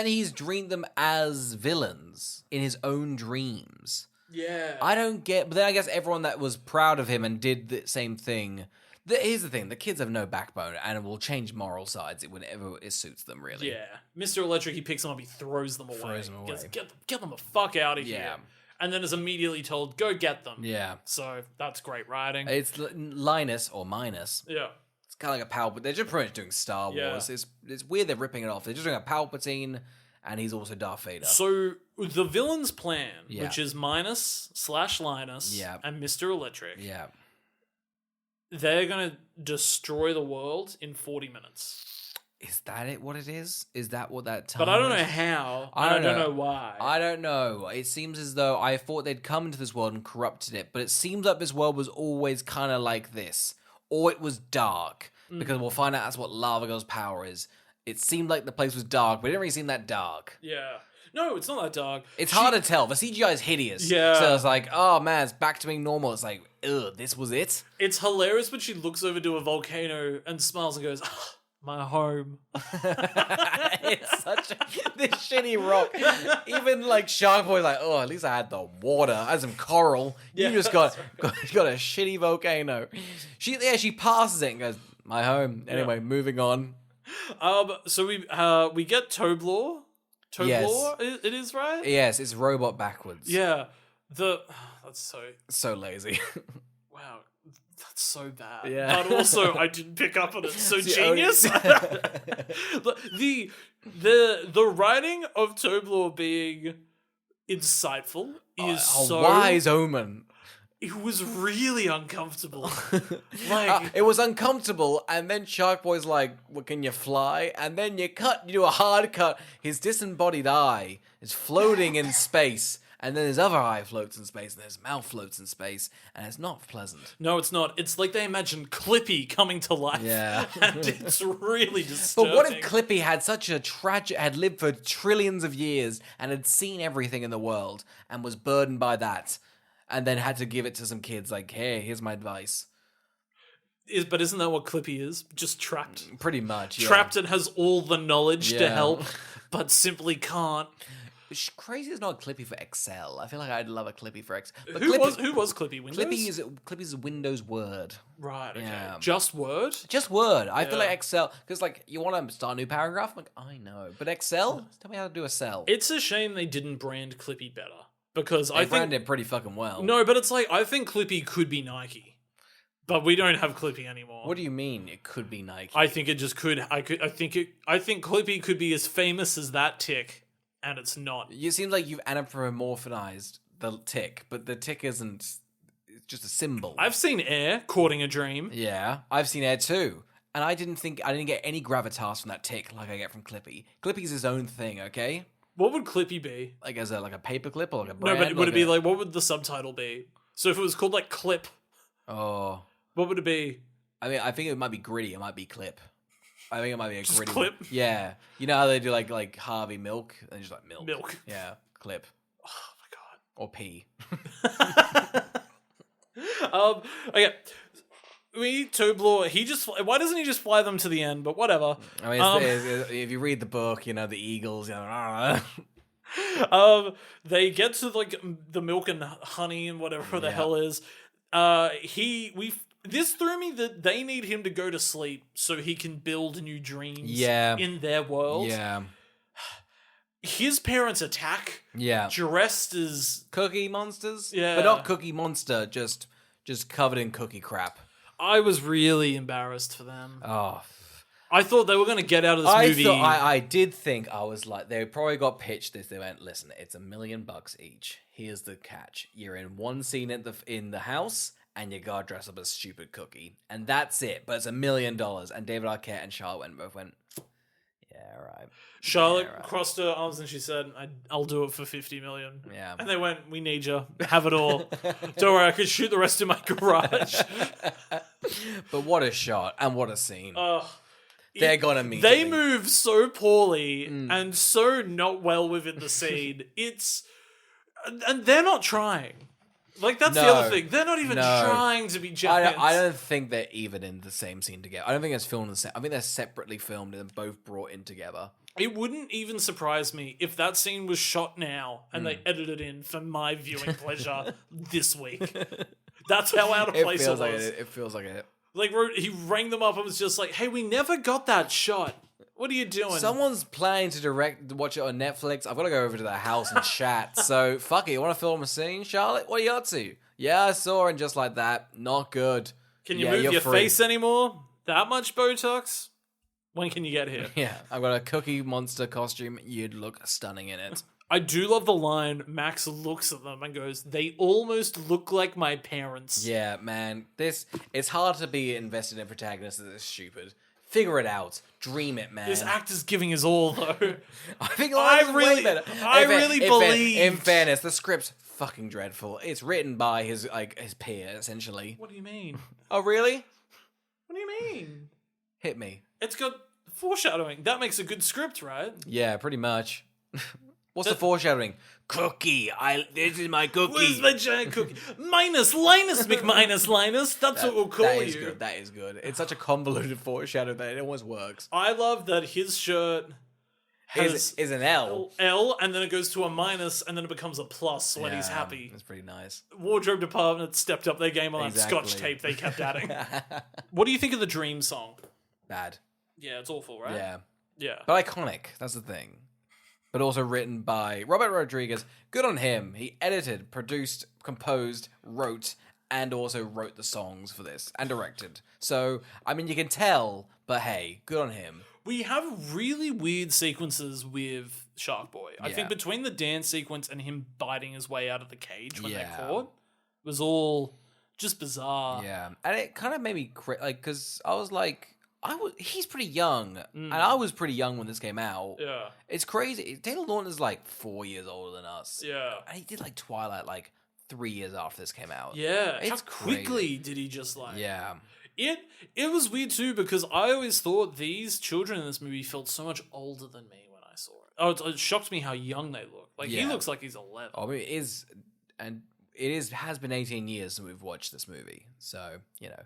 he's dreamed them as villains in his own dreams. Yeah. I don't get... But then I guess everyone that was proud of him and did the same thing... Here's the thing. The kids have no backbone and will change moral sides whenever it suits them, really. Yeah. Mr. Electric, he picks them up, he throws them away. Throws them away. Get them the fuck out of Yeah. here. And then is immediately told, go get them. Yeah. So that's great writing. It's Linus, or Minus. Yeah. It's kind of like a Palpatine. They're just pretty much doing Star Wars. Yeah. It's weird they're ripping it off. They're just doing a Palpatine, and he's also Darth Vader. So the villain's plan, Yeah. which is Minus/Linus Yeah. and Mr. Electric, Yeah. they're going to destroy the world in 40 minutes. Is that it? What it is? Is that what that time But I don't is? know how. I don't know know. why. I don't know. It seems as though I thought they'd come into this world and corrupted it, but it seems like this world was always kind of like this. Or it was dark, because we'll find out that's what Lava Girl's power is. It seemed like the place was dark, but it didn't really seem that dark. Yeah. No, it's not that dark. It's hard to tell. The CGI is hideous. Yeah. So it's like, oh man, it's back to being normal. It's like, ugh, this was it? It's hilarious when she looks over to a volcano and smiles and goes, "Ah, my home." It's such this shitty rock. Even like Shark Boy's like, oh, at least I had the water. I had some coral. Yeah, You just got a shitty volcano. She passes it and goes, my home. Anyway, moving on. So we get Toblaw. Toblaw, it is, right? Yes, it's robot backwards. Yeah. That's So lazy. wow. That's so bad. Yeah. But also, I didn't pick up on it. So It's the only- genius. the writing of Toblaw being insightful is a wise omen. It was really uncomfortable. Like It was uncomfortable, and then Shark Boy's like, well, can you fly? And then you do a hard cut. His disembodied eye is floating in space, and then his other eye floats in space, and his mouth floats in space, and it's not pleasant. no, it's not. It's like they imagined Clippy coming to life. Yeah. And it's really disturbing. But what if Clippy had such a had lived for trillions of years, and had seen everything in the world, and was burdened by that, and then had to give it to some kids, like, hey, here's my advice. But isn't that what Clippy is? Just trapped. Pretty much, yeah. Trapped and has all the knowledge to Yeah. help, but simply can't. Crazy is not Clippy for Excel. I feel like I'd love a Clippy for Excel. But Who was Clippy? Windows? Clippy's Windows Word. Right, okay. Yeah. Just Word? Just Word. I feel Yeah. like Excel, because like you want to start a new paragraph. I'm like, I know, but Excel. Tell me how to do a cell. It's a shame they didn't brand Clippy better. Because They I think... branded it pretty fucking well. No, but it's like, I think Clippy could be Nike. But we don't have Clippy anymore. What do you mean? It could be Nike. I think it just could. I think Clippy could be as famous as that tick, and it's not. It seems like you've anthropomorphized the tick, but the tick isn't. It's just a symbol. I've seen Air courting a dream. Yeah, I've seen Air too, and I didn't get any gravitas from that tick like I get from Clippy. Clippy's his own thing, okay? What would Clippy be? Like as a paperclip or like a No, brand. but would it be like, what would the subtitle be? So if it was called like Clip, Oh, what would it be? I mean, I think it might be gritty. It might be clip. I think it might be a Just gritty Clip? Yeah, you know how they do like Harvey Milk and just like milk. Milk. Yeah, clip Oh or pea. my god. Okay. We Toblaw. Why doesn't he just fly them to the end? But whatever. I mean, if you read the book, you know the eagles. You know, They get to like the milk and honey and whatever the Yeah. hell is. This threw me that they need him to go to sleep so he can build new dreams. Yeah. In their world. yeah, His parents attack, yeah. dressed as... Cookie monsters. Yeah. but not Cookie Monster. Just covered in cookie crap. I was really embarrassed for them. Oh. I thought they were going to get out of this movie. I did think, I was like, they probably got pitched this. They went, listen, it's $1 million each. Here's the catch: you're in one scene in the house, and you gotta dress up as stupid cookie, and that's it. But it's $1 million. And David Arquette and Charlotte both went, Yeah, right. Charlotte Yeah, right. crossed her arms and she said, I'll do it for 50 million. Yeah. And they went, we need you. Have it all. Don't worry, I could shoot the rest in my garage. But what a shot and what a scene. Ugh. They're gonna meet. They move so poorly and so not well within the scene. And they're not trying. Like, that's the other thing. They're not even trying to be giants. I don't think they're even in the same scene together. I don't think it's filmed the same. I think they're separately filmed and both brought in together. It wouldn't even surprise me if that scene was shot now and they edited in for my viewing pleasure this week. That's how out of place it was. It feels like it. Like, he rang them up and was just like, hey, we never got that shot. What are you doing? Someone's planning to watch it on Netflix. I've got to go over to their house and chat. So, fuck it. You want to film a scene? Charlotte, what are you up to? Yeah, I saw, and just like that, not good. Can you move your face anymore? That much Botox? When can you get here? Yeah, I've got a Cookie Monster costume. You'd look stunning in it. I do love the line, Max looks at them and goes, they almost look like my parents. Yeah, man. It's hard to be invested in protagonists that are stupid. Figure it out. Dream it, man. This actor's giving his all, though. I think way better. I really believe. In fairness, the script's fucking dreadful. It's written by his peer, essentially. What do you mean? Oh, really? What do you mean? Hit me. It's got foreshadowing. That makes a good script, right? Yeah, pretty much. What's the foreshadowing? Cookie. This is my cookie. Where's my giant cookie? Linus McMinus. That's what we'll call you. Good. That is good. It's such a convoluted foreshadow that it almost works. I love that his shirt is an L. L, and then it goes to a minus, and then it becomes a plus when he's happy. That's pretty nice. Wardrobe department stepped up their game on that Scotch tape they kept adding. What do you think of the Dream song? Bad. Yeah, it's awful, right? Yeah. Yeah. But iconic. That's the thing. But also written by Robert Rodriguez. Good on him. He edited, produced, composed, wrote, and also wrote the songs for this, and directed. So, I mean, you can tell, but hey, good on him. We have really weird sequences with Shark Boy. I think between the dance sequence and him biting his way out of the cage when they're caught, it was all just bizarre. Yeah. And it kind of made me, because I was like, he's pretty young, and I was pretty young when this came out. Yeah. It's crazy. Taylor Lautner's like 4 years older than us. Yeah. And he did like Twilight like 3 years after this came out. Yeah. It's How quickly did he just like... Yeah. It was weird too, because I always thought these children in this movie felt so much older than me when I saw it. Oh, it shocked me how young they look. Like, he looks like he's 11. I mean, has been 18 years since we've watched this movie. So, you know...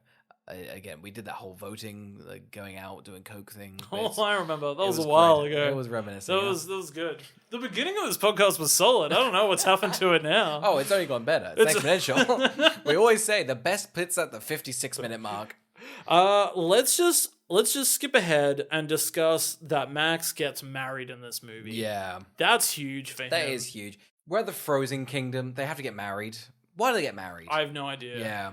Again, we did that whole voting, like going out, doing coke thing. Oh, I remember. That was a while ago. It was reminiscent. That was good. The beginning of this podcast was solid. I don't know what's happened to it now. Oh, it's only gone better. It's exponential. We always say the best pit's at the 56-minute mark. Let's just skip ahead and discuss that Max gets married in this movie. Yeah. That's huge for him. That is huge. We're at the Frozen Kingdom. They have to get married. Why do they get married? I have no idea. Yeah.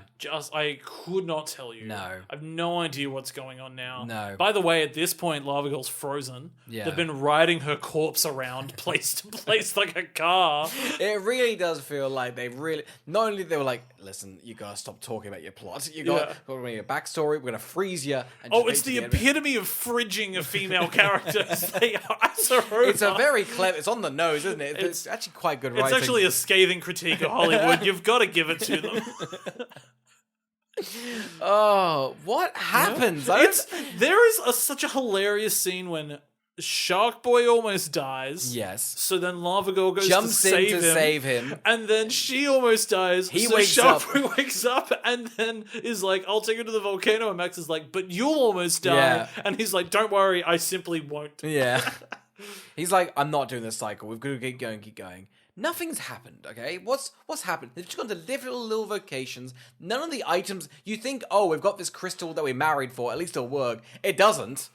I could not tell you. No. I have no idea what's going on now. No. By the way, at this point, Lava Girl's frozen. Yeah. They've been riding her corpse around place to place like a car. It really does feel like they really... Not only they were like, listen, you gotta stop talking about your plot. You got your backstory. We're gonna freeze you. And it's the epitome of fridging of female characters. It's a very clever... It's on the nose, isn't it? It's actually quite good writing. It's actually a scathing critique of Hollywood. You've got to give it to them. Oh, what happens? There is such a hilarious scene when Shark Boy almost dies. Yes. So then Lava Girl goes Jumps in to save him. And then she almost dies. He so wakes Shark up. Boy wakes up and then is like, I'll take her to the volcano. And Max is like, but you'll almost die. Yeah. And he's like, don't worry, I simply won't. Yeah. He's like, I'm not doing this cycle. We've got to keep going. Nothing's happened, okay? What's happened? They've just gone to different little vocations. None of the items... You think, oh, we've got this crystal that we married for. At least it'll work. It doesn't.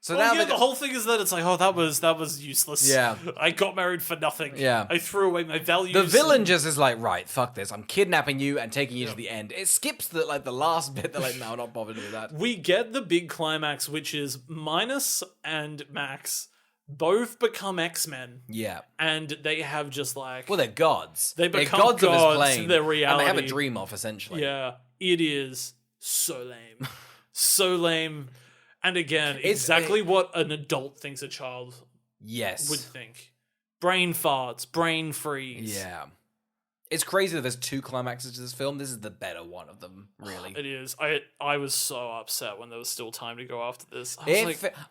So now the whole thing is that it's like, oh, that was useless. Yeah. I got married for nothing. Yeah. I threw away my values. The villain just is like, right, fuck this. I'm kidnapping you and taking you to the end. It skips the last bit. They're like, no, I'm not bothered with that. We get the big climax, which is Minus and Max both become X-Men. Yeah. And they have just like... Well, they're gods. They become gods of this plane. in their reality. And they have a dream off, essentially. Yeah. It is so lame. So lame. And again, exactly what an adult thinks a child would think. Brain farts, brain freeze. Yeah. It's crazy that there's 2 climaxes to this film. This is the better one of them, really. It is. I was so upset when there was still time to go after this.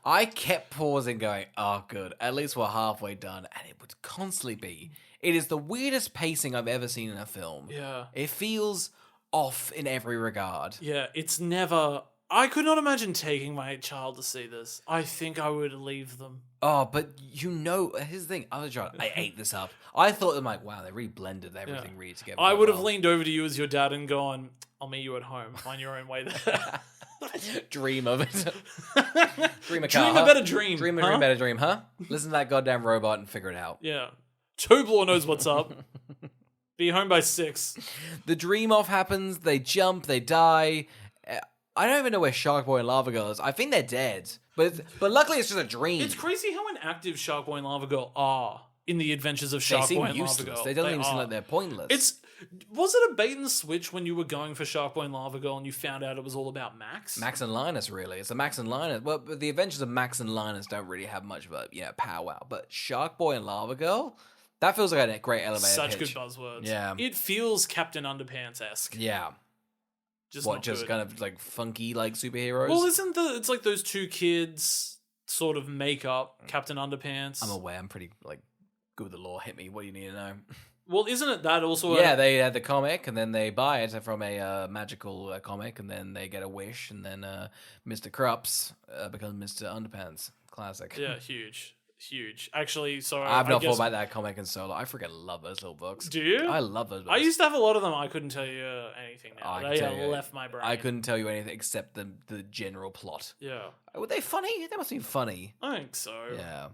I kept pausing going, oh, good. At least we're halfway done. And it would constantly be. It is the weirdest pacing I've ever seen in a film. Yeah. It feels off in every regard. Yeah, it's never... I could not imagine taking my child to see this. I think I would leave them. Oh, but here's the thing. Other child, I ate this up. I thought, I'm like, wow, they really blended everything really together. I would have leaned over to you as your dad and gone, I'll meet you at home. Find your own way there. Dream of it. Dream a better dream. Dream a better dream, huh? Listen to that goddamn robot and figure it out. Yeah. Tobler knows what's up. Be home by 6. The dream off happens. They jump. They die. I don't even know where Shark Boy and Lava Girl is. I think they're dead. But luckily it's just a dream. It's crazy how inactive Shark Boy and Lava Girl are in the adventures of Shark Boy and Lava Girl. They don't even seem like they're pointless. Was it a bait and switch when you were going for Shark Boy and Lava Girl and you found out it was all about Max? Max and Linus, really. It's a Max and Linus. Well, but the adventures of Max and Linus don't really have much of a powwow. But Shark Boy and Lava Girl, that feels like a great elevator Such pitch. good buzzwords. Yeah. It feels Captain Underpants-esque. Yeah. Just kind of like funky like superheroes? Well, it's like those 2 kids sort of make up Captain Underpants. I'm aware. I'm pretty like good with the law. Hit me. What do you need to know? Well, isn't it that also? Yeah, they had the comic, and then they buy it from a magical comic, and then they get a wish, and then Mr. Krups becomes Mr. Underpants. Classic. Yeah, huge. Actually, sorry. I've not thought about that comic in so long. I freaking love those little books. Do you? I love those books. I used to have a lot of them. I couldn't tell you anything now. They left my brain. I couldn't tell you anything except the general plot. Yeah. Were they funny? They must have been funny. I think so. Yeah.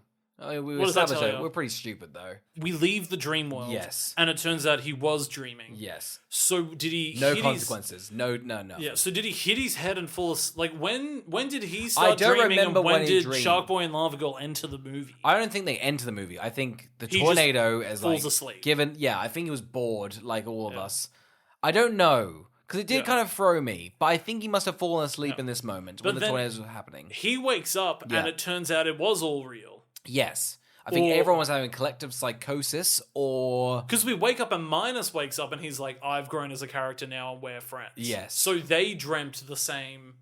I mean, What does that tell you? We're pretty stupid, though. We leave the dream world. Yes. And it turns out he was dreaming. Yes. So did he No hit consequences. No. Yeah, so did he hit his head and fall asleep? Like, when did he I start don't dreaming remember and when when he did dreamed. Shark Boy and Lava Girl enter the movie? I don't think they enter the movie. I think the He tornado just is falls like asleep. I think he was bored like all of us. I don't know. Because it did kind of throw me. But I think he must have fallen asleep in this moment when the tornadoes were happening. He wakes up and it turns out it was all real. Yes. I think everyone was having collective psychosis or... Because we wake up and Minus wakes up and he's like, I've grown as a character now and we're friends. Yes. So they dreamt the same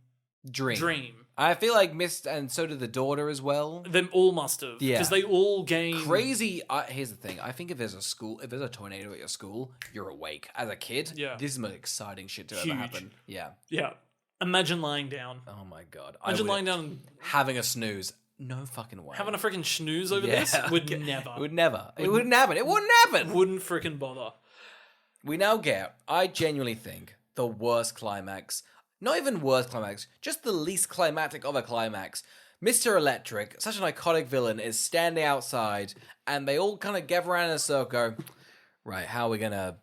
dream. I feel like and so did the daughter as well. Them all must have. Yeah. Because they all gained... Crazy. Here's the thing. I think if there's a tornado at your school, you're awake. As a kid, this is the most exciting shit to ever happen. Yeah. Yeah. Imagine lying down. Oh my God. Imagine lying down and... Having a snooze. No fucking way. Having a freaking snooze over this would never. It would never. It wouldn't happen. It wouldn't happen. Wouldn't freaking bother. We now get, I genuinely think, the worst climax. Not even worst climax, just the least climactic of a climax. Mr. Electric, such an iconic villain, is standing outside, and they all kind of gather around in a circle. Right, how are we gonna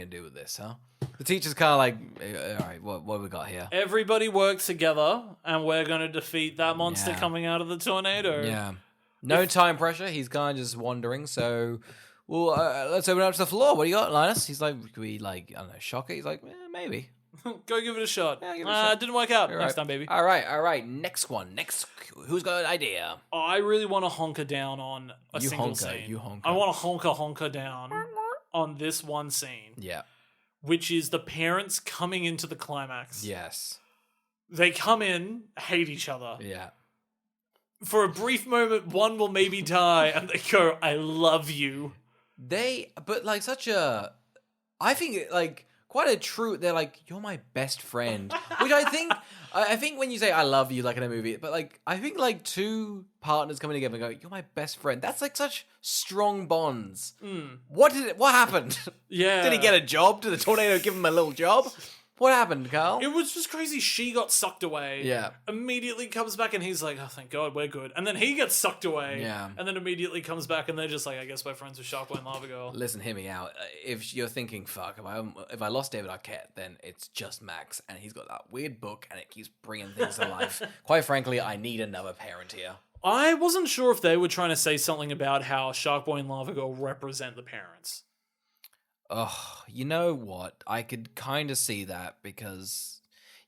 do with this, huh? The teacher's kind of like, all right, what have we got here? Everybody works together, and we're going to defeat that monster coming out of the tornado. Yeah. No time pressure. He's kind of just wandering. So, well, let's open up to the floor. What do you got, Linus? He's like, we I don't know, shock it? He's like, maybe. Go give it a shot. Yeah, give it a shot. Didn't work out. All Next right. time, baby. All right. Next one. Who's got an idea? I really want to honker down on a single scene. You honker. I want to honker down on this one scene. Yeah. Which is the parents coming into the climax. Yes. They come in, hate each other. Yeah. For a brief moment, one will maybe die, and they go, I love you. But like such a, I think like quite a true, they're like, you're my best friend. Which I think when you say I love you, like in a movie, but like, I think like 2 partners coming together and go, you're my best friend. That's like such strong bonds. What happened? Yeah. Did he get a job? Did the tornado give him a little job? What happened, Carl? It was just crazy. She got sucked away. Yeah. Immediately comes back and he's like, oh, thank God, we're good. And then he gets sucked away. Yeah. And then immediately comes back and they're just like, I guess we're friends with Shark Boy and Lava Girl. Listen, hear me out. If you're thinking, fuck, if I lost David Arquette, then it's just Max. And he's got that weird book and it keeps bringing things to life. Quite frankly, I need another parent here. I wasn't sure if they were trying to say something about how Shark Boy and Lava Girl represent the parents. Oh, you know what? I could kind of see that because,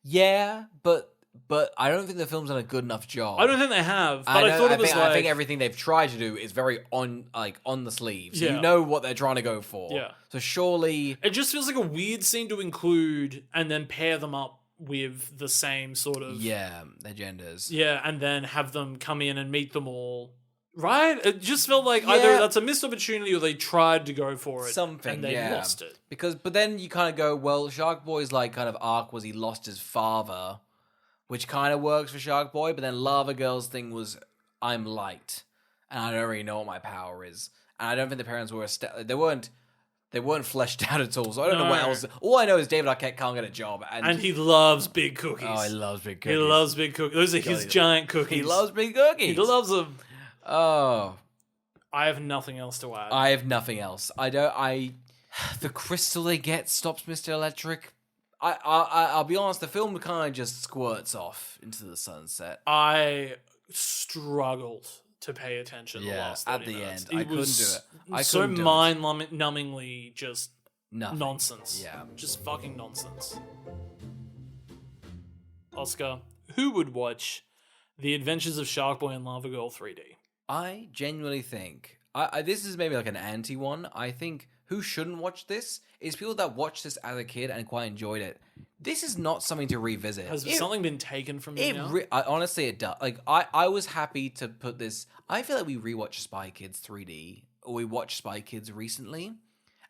yeah, but but I don't think the film's done a good enough job. I don't think they have, but I thought it was I think everything they've tried to do is very on the sleeve. So you know what they're trying to go for. Yeah. So surely... It just feels like a weird scene to include and then pair them up with the same sort of... Yeah, their genders. Yeah, and then have them come in and meet them all. Right? It just felt like either that's a missed opportunity or they tried to go for it. Something, and they lost it. But then you kind of go, well, Shark Boy's like kind of arc was he lost his father, which kind of works for Shark Boy, but then Lava Girl's thing was, I'm light, and I don't really know what my power is. And I don't think the parents were... They weren't fleshed out at all, so I don't know what else. All I know is David Arquette can't get a job. And he loves big cookies. Oh, he loves big cookies. He loves big cookies. Those are his giant cookies. He loves big cookies. He loves them. Oh. I have nothing else to add. I have nothing else. The crystal they get stops Mr. Electric. I'll be honest, the film kind of just squirts off into the sunset. I struggled to pay attention the last 30 minutes. End. I couldn't do it. So mind-numbingly just Nothing. Nonsense. Yeah. Just fucking nonsense. Oscar, who would watch The Adventures of Shark Boy and Lava Girl 3D? I genuinely think... this is maybe like an anti one. I think who shouldn't watch this is people that watched this as a kid and quite enjoyed it. This is not something to revisit. Has something been taken from you now? Honestly, it does. Like, I was happy to put this... I feel like we rewatched Spy Kids 3D, or we watched Spy Kids recently,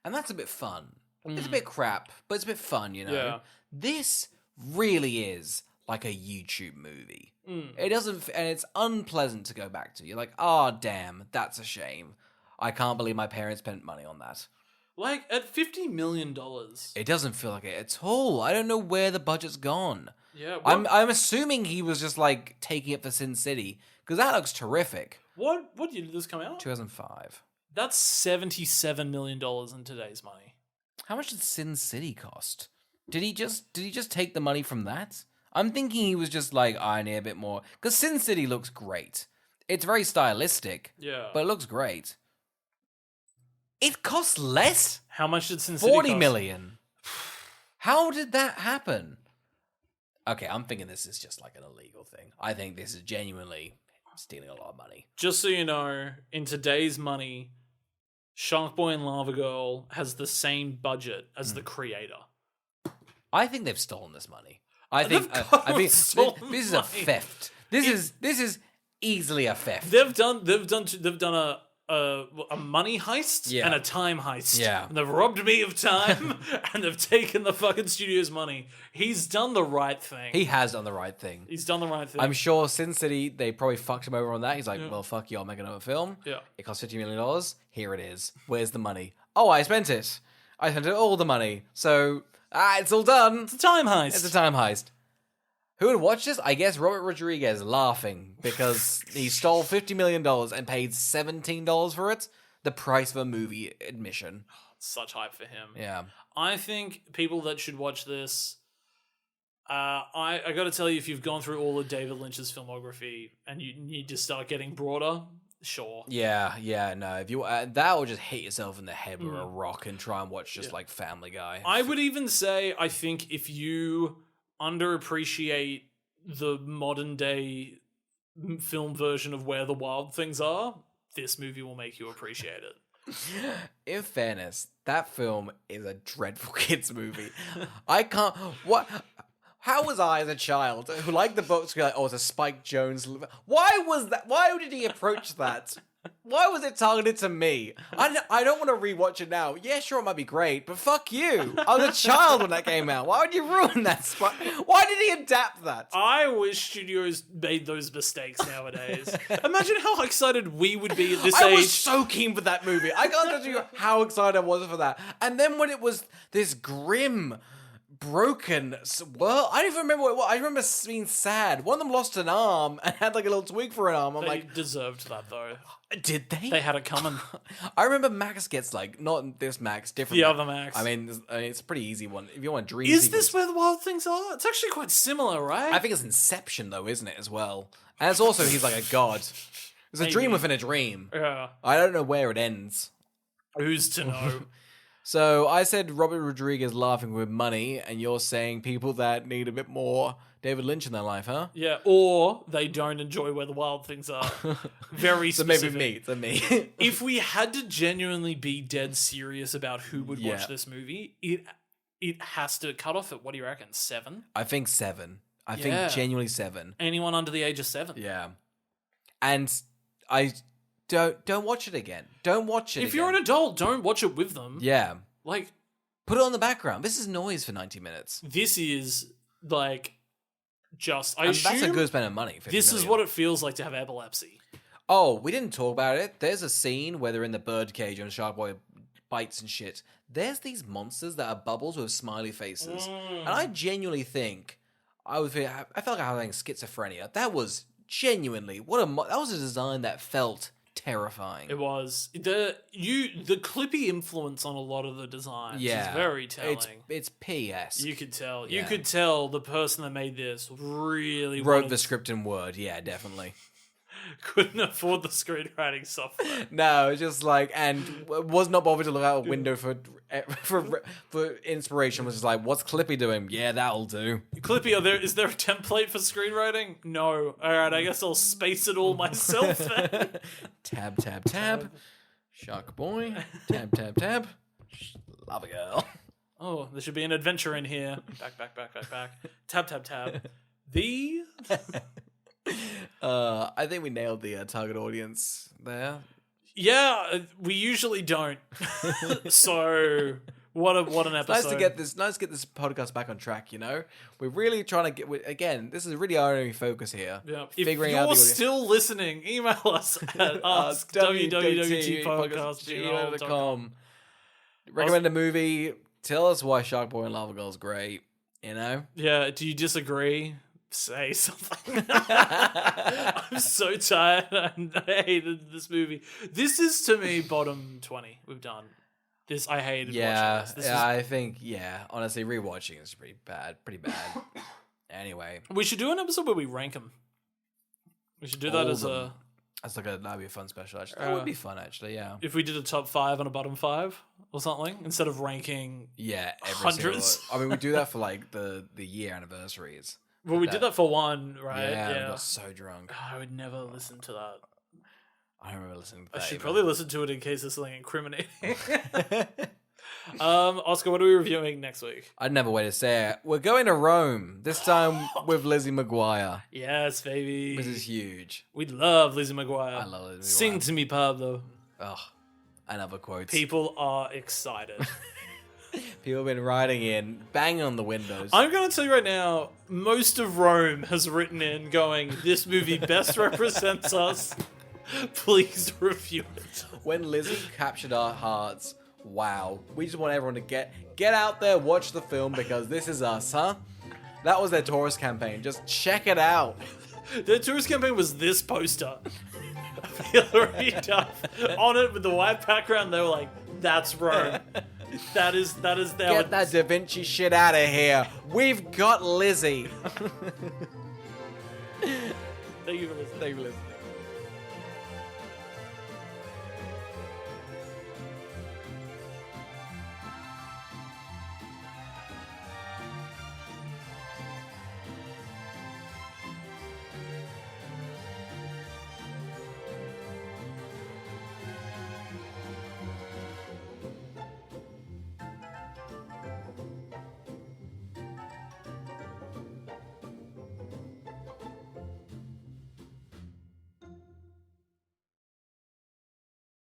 and that's a bit fun. It's a bit crap, but it's a bit fun, you know? Yeah. This really is like a YouTube movie. It doesn't... And it's unpleasant to go back to. You're like, oh, damn, that's a shame. I can't believe my parents spent money on that. Like, at $50 million. It doesn't feel like it at all. I don't know where the budget's gone. Yeah. I'm assuming he was just, like, taking it for Sin City, because that looks terrific. What year did this come out? 2005. That's $77 million in today's money. How much did Sin City cost? Did he just take the money from that? I'm thinking he was just like, I need a bit more. Because Sin City looks great. It's very stylistic. Yeah. But it looks great. It costs less? How much did Sin City cost? 40 million. How did that happen? Okay, I'm thinking this is just like an illegal thing. I think this is genuinely stealing a lot of money. Just so you know, in today's money, Shark Boy and Lava Girl has the same budget as the creator. I think they've stolen this money. I think this is a theft. This is easily a theft. They've done a money heist and a time heist. Yeah. And they've robbed me of time and they've taken the fucking studio's money. He's done the right thing. He has done the right thing. He's done the right thing. I'm sure Sin City, they probably fucked him over on that. He's like, well, fuck you, I'll make another film. Yeah. It costs $50 million. Here it is. Where's the money? Oh, I spent it. I spent all the money. So, it's all done. It's a time heist. It's a time heist. Who would watch this? I guess Robert Rodriguez laughing because he stole $50 million and paid $17 for it. The price of a movie admission. Such hype for him. Yeah. I think people that should watch this, I got to tell you, if you've gone through all of David Lynch's filmography and you need to start getting broader, sure. Yeah, no. If you that or just hit yourself in the head with a rock and try and watch just like Family Guy. I would even say, I think if you underappreciate the modern day film version of Where the Wild Things Are, this movie will make you appreciate it. In fairness, that film is a dreadful kids movie. I can't... What... How was I, as a child, who liked the books, be like, oh, it's a Spike Jonze... Why was that? Why did he approach that? Why was it targeted to me? I don't want to rewatch it now. Yeah, sure, it might be great, but fuck you. I was a child when that came out. Why would you ruin that spot? Why did he adapt that? I wish studios made those mistakes nowadays. Imagine how excited we would be at this age. I was so keen for that movie. I can't tell you how excited I was for that. And then when it was this grim... broken. Well, I don't even remember what it was. I remember being sad. One of them lost an arm and had like a little twig for an arm. I'm they like, deserved that though. Did they? They had it coming. I remember Max gets like, not this Max, different. The other Max. I mean, it's a pretty easy one. If you want a dream Is sequence. this Where the Wild Things Are? It's actually quite similar, right? I think it's Inception though, isn't it, as well? And it's also, he's like a god. It's a dream within a dream. Yeah. I don't know where it ends. Who's to know? So I said Robert Rodriguez laughing with money, and you're saying people that need a bit more David Lynch in their life, huh? Yeah, or they don't enjoy Where the Wild Things Are. Very So specific. maybe me. If we had to genuinely be dead serious about who would watch Yeah. this movie, it has to cut off at, what do you reckon, 7? I think 7. I Yeah. think genuinely 7. Anyone under the age of 7. Yeah. And I don't watch it again. Don't watch it If again. you're an adult, don't watch it with them. Yeah. Like, Put it on the background. This is noise for 90 minutes. this is, like, just... I And assume that's a good spend of money. 50 this is million. what it feels like to have epilepsy. Oh, we didn't talk about it. There's a scene where they're in the bird cage and Shark Boy bites and shit. There's these monsters that are bubbles with smiley faces. And I genuinely think... I felt like I was having schizophrenia. That was genuinely... that was a design that felt terrifying. It was. The Clippy influence on a lot of the designs is very telling. It's PS. You could tell. Yeah. You could tell the person that made this really Wrote the script in Word. Yeah, definitely. couldn't afford the screenwriting software. No, it's just like, and was not bothered to look out a window for inspiration. Was just like, what's Clippy doing? Yeah, that'll do. Clippy, is there a template for screenwriting? No. All right, I guess I'll space it all myself then. Tab, tab, tab. Shark Boy. Tab, tab, tab. Love a girl. Oh, there should be an adventure in here. Back. Tab, tab, tab. I think we nailed the target audience there. Yeah, we usually don't. So what an episode! Nice to get this podcast back on track. You know, we're really trying to again. This is really our only focus here. Yeah. Figuring if out you're the still listening, email us at askwwwtpodcast@gmail.com. Recommend a movie. Tell us why Shark Boy and Lava Girl is great. You know. Yeah. Do you disagree? Say something. I'm so tired. I hated this movie. This is, to me, bottom 20 we've done. This I hated watching this. I think honestly, rewatching is pretty bad. Anyway, we should do an episode where we rank them. We should do that as a... that'd be a fun special, actually. That would be fun, actually, yeah. If we did a top 5 and a bottom 5 or something, instead of ranking hundreds. I mean, we do that for, like, the year anniversaries. Well, we did that for one, right? Yeah, we got so drunk. I would never listen to that. I don't remember listening to that. I should probably listen to it in case there's something incriminating. Oscar, what are we reviewing next week? I'd never wait to say it. We're going to Rome, this time with Lizzie McGuire. Yes, baby. This is huge. We love Lizzie McGuire. I love Lizzie McGuire. Sing to me, Pablo. Oh, and other quotes. People are excited. People have been writing in, banging on the windows. I'm going to tell you right now, most of Rome has written in going, this movie best represents us. Please review it. When Lizzie captured our hearts, wow. We just want everyone to get out there, watch the film, because this is us, huh? That was their tourist campaign. Just check it out. Their tourist campaign was this poster. Hillary Duff on it with the white background. They were like, that's Rome. That is their... Get that Da Vinci shit out of here. We've got Lizzie. Thank you for listening. Thank you for listening.